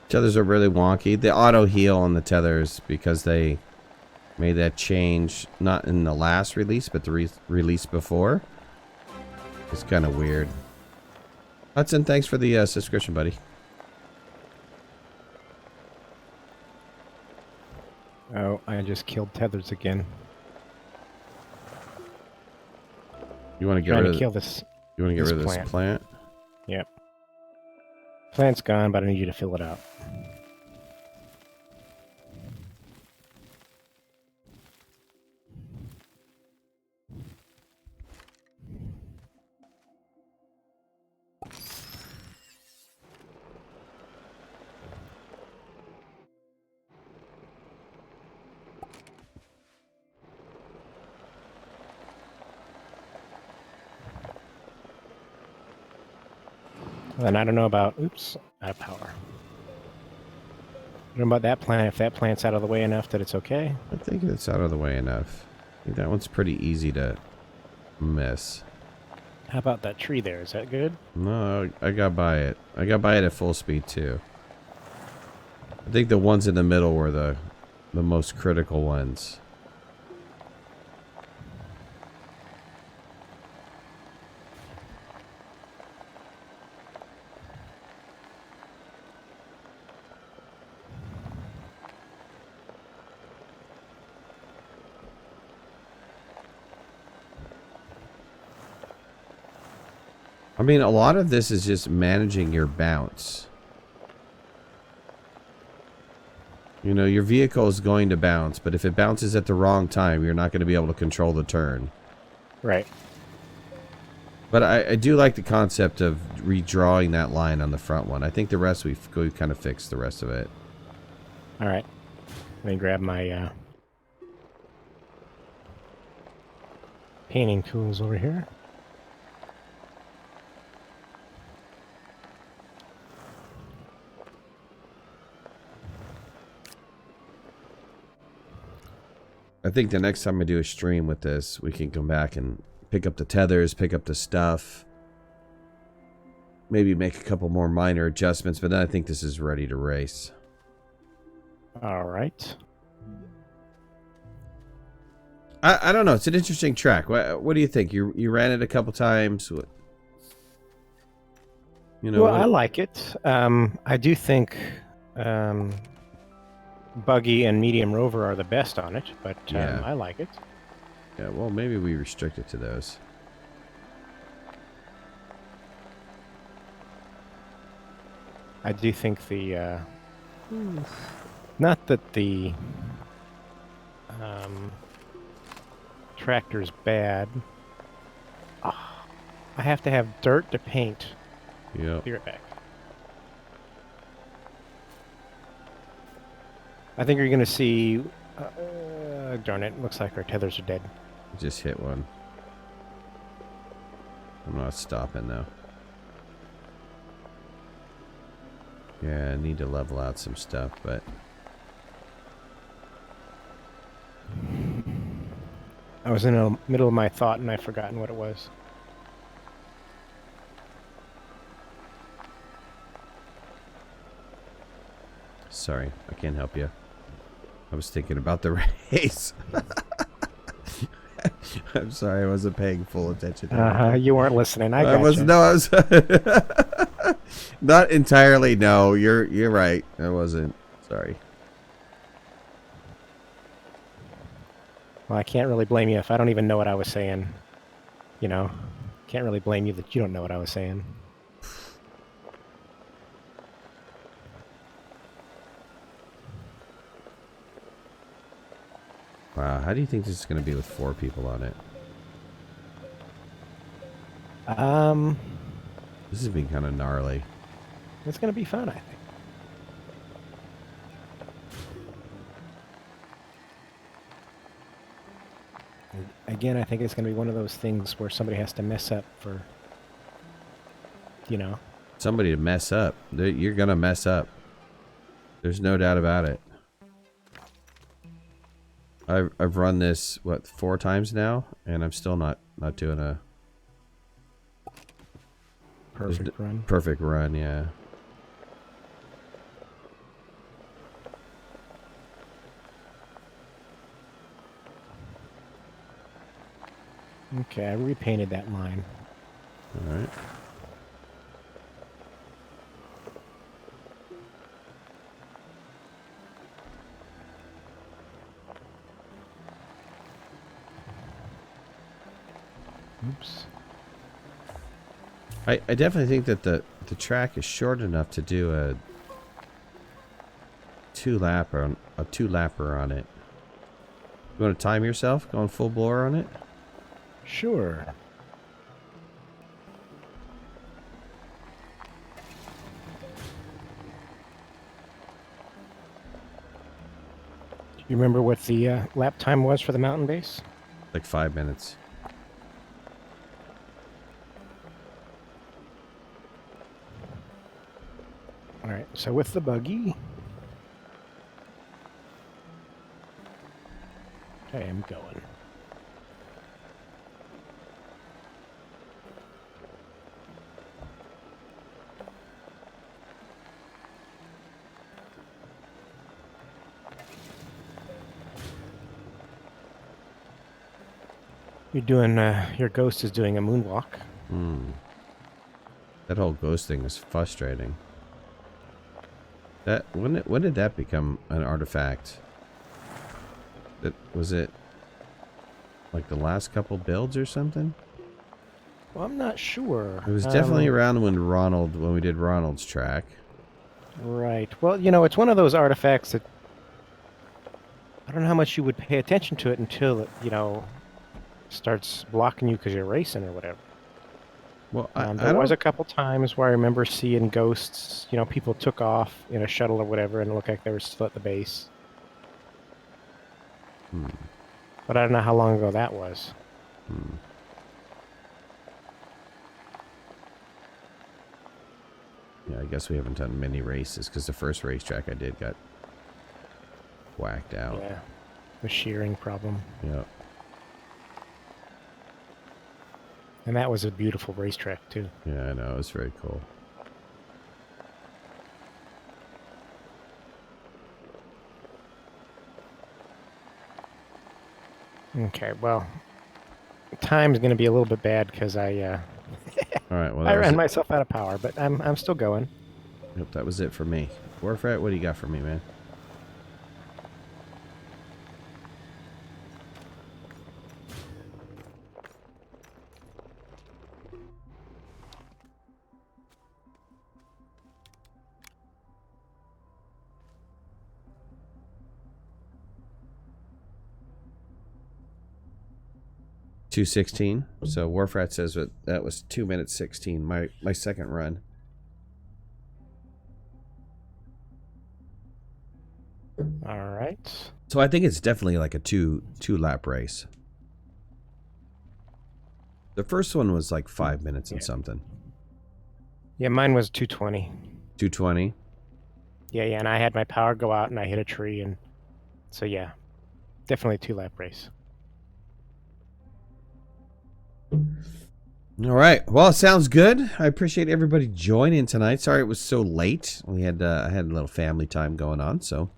S1: Tethers are really wonky. The auto heal on the tethers because they made that change not in the last release, but the release before. It's kind of weird. Hudson, thanks for the subscription, buddy.
S2: Oh, I just killed tethers again.
S1: You want to get
S2: Trying
S1: rid
S2: to
S1: of
S2: kill this.
S1: You want to get rid of this
S2: plant.
S1: plant?
S2: Yep. Plant's gone, but I need you to fill it out. And I don't know about... Oops, out of power. I don't know about that plant, if that plant's out of the way enough that it's okay.
S1: I think it's out of the way enough. I think that one's pretty easy to miss.
S2: How about that tree there? Is that good?
S1: No, I got by it. I got by it at full speed too. I think the ones in the middle were the most critical ones. I mean, a lot of this is just managing your bounce. You know, your vehicle is going to bounce, but if it bounces at the wrong time, you're not going to be able to control the turn.
S2: Right.
S1: But I do like the concept of redrawing that line on the front one. I think the rest we've kind of fixed the rest of it.
S2: All right. Let me grab my painting tools over here.
S1: I think the next time I do a stream with this, we can come back and pick up the tethers, pick up the stuff. Maybe make a couple more minor adjustments, but then I think this is ready to race.
S2: All right.
S1: I don't know. It's an interesting track. What do you think? You ran it a couple times. You know.
S2: Well, I like it. I do think buggy and medium rover are the best on it, but
S1: Yeah.
S2: I like it.
S1: Yeah. Well, maybe we restrict it to those.
S2: I do think the not that the tractor's bad. Oh, I have to have dirt to paint.
S1: Yep.
S2: Be right back. I think you're going to see... darn it, looks like our tethers are dead.
S1: Just hit one. I'm not stopping though. Yeah, I need to level out some stuff, but...
S2: I was in the middle of my thought and I've forgotten what it was.
S1: Sorry, I can't help you. I was thinking about the race. I'm sorry, I wasn't paying full attention.
S2: You weren't listening. I
S1: was not entirely. No, you're right. I wasn't. Sorry.
S2: Well, I can't really blame you if I don't even know what I was saying. You know, can't really blame you that you don't know what I was saying.
S1: Wow, how do you think this is going to be with 4 people on it? This has been kind of gnarly.
S2: It's going to be fun, I think. Again, I think it's going to be one of those things where somebody has to mess up for, you know.
S1: Somebody to mess up. You're going to mess up. There's no doubt about it. I've run this, what, 4 times now? And I'm still not doing a...
S2: Perfect run.
S1: Perfect run, yeah.
S2: Okay, I repainted that line.
S1: All right.
S2: Oops.
S1: I definitely think that the track is short enough to do a two-lapper on it. You want to time yourself going full blower on it?
S2: Sure. Do you remember what the lap time was for the mountain base?
S1: Like 5 minutes.
S2: All right, so with the buggy, I am going. You're doing, your ghost is doing a moonwalk.
S1: That whole ghost thing is frustrating. That when did that become an artifact? Was it like the last couple builds or something?
S2: Well, I'm not sure.
S1: It was definitely around when we did Ronald's track.
S2: Right. Well, you know, it's one of those artifacts that I don't know how much you would pay attention to it until it, you know, starts blocking you because you're racing or whatever.
S1: Well,
S2: there was a couple times where I remember seeing ghosts, you know, people took off in a shuttle or whatever and it looked like they were still at the base. But I don't know how long ago that was.
S1: Yeah, I guess we haven't done many races because the first racetrack I did got whacked out.
S2: Yeah. a shearing problem.
S1: Yeah.
S2: And that was a beautiful racetrack, too.
S1: Yeah, I know. It was very cool.
S2: Okay, well, time's going to be a little bit bad because
S1: All right. Well,
S2: I ran myself out of power, but I'm still going.
S1: Yep, that was it for me. Warfrat, what do you got for me, man? .216. So Warfrat says that was 2 minutes 16. My second run.
S2: All right.
S1: So I think it's definitely like a two lap race. The first one was like 5 minutes and something.
S2: Yeah, mine was 220.
S1: 220.
S2: Yeah, and I had my power go out and I hit a tree, and so yeah, definitely a 2-lap race.
S1: All right. Well, it sounds good. I appreciate everybody joining tonight. Sorry it was so late. We had I had a little family time going on, so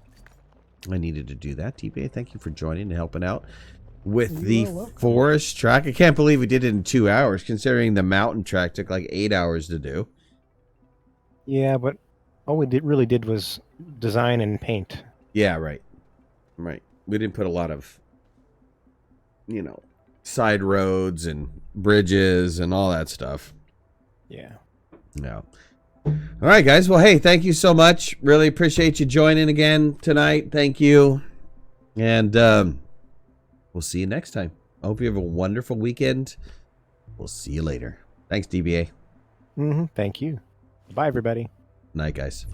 S1: I needed to do that. TPA, thank you for joining and helping out with the forest track. I can't believe we did it in 2 hours, considering the mountain track took like 8 hours to do.
S2: Yeah, but all we really did was design and paint.
S1: Yeah, right. Right. We didn't put a lot of, side roads and bridges and all that stuff.
S2: Yeah.
S1: No. All right, guys. Well, hey, thank you so much. Really appreciate you joining again tonight. Thank you. And we'll see you next time. I hope you have a wonderful weekend. We'll see you later. Thanks, DBA.
S2: Thank you. Bye, everybody.
S1: Night, guys.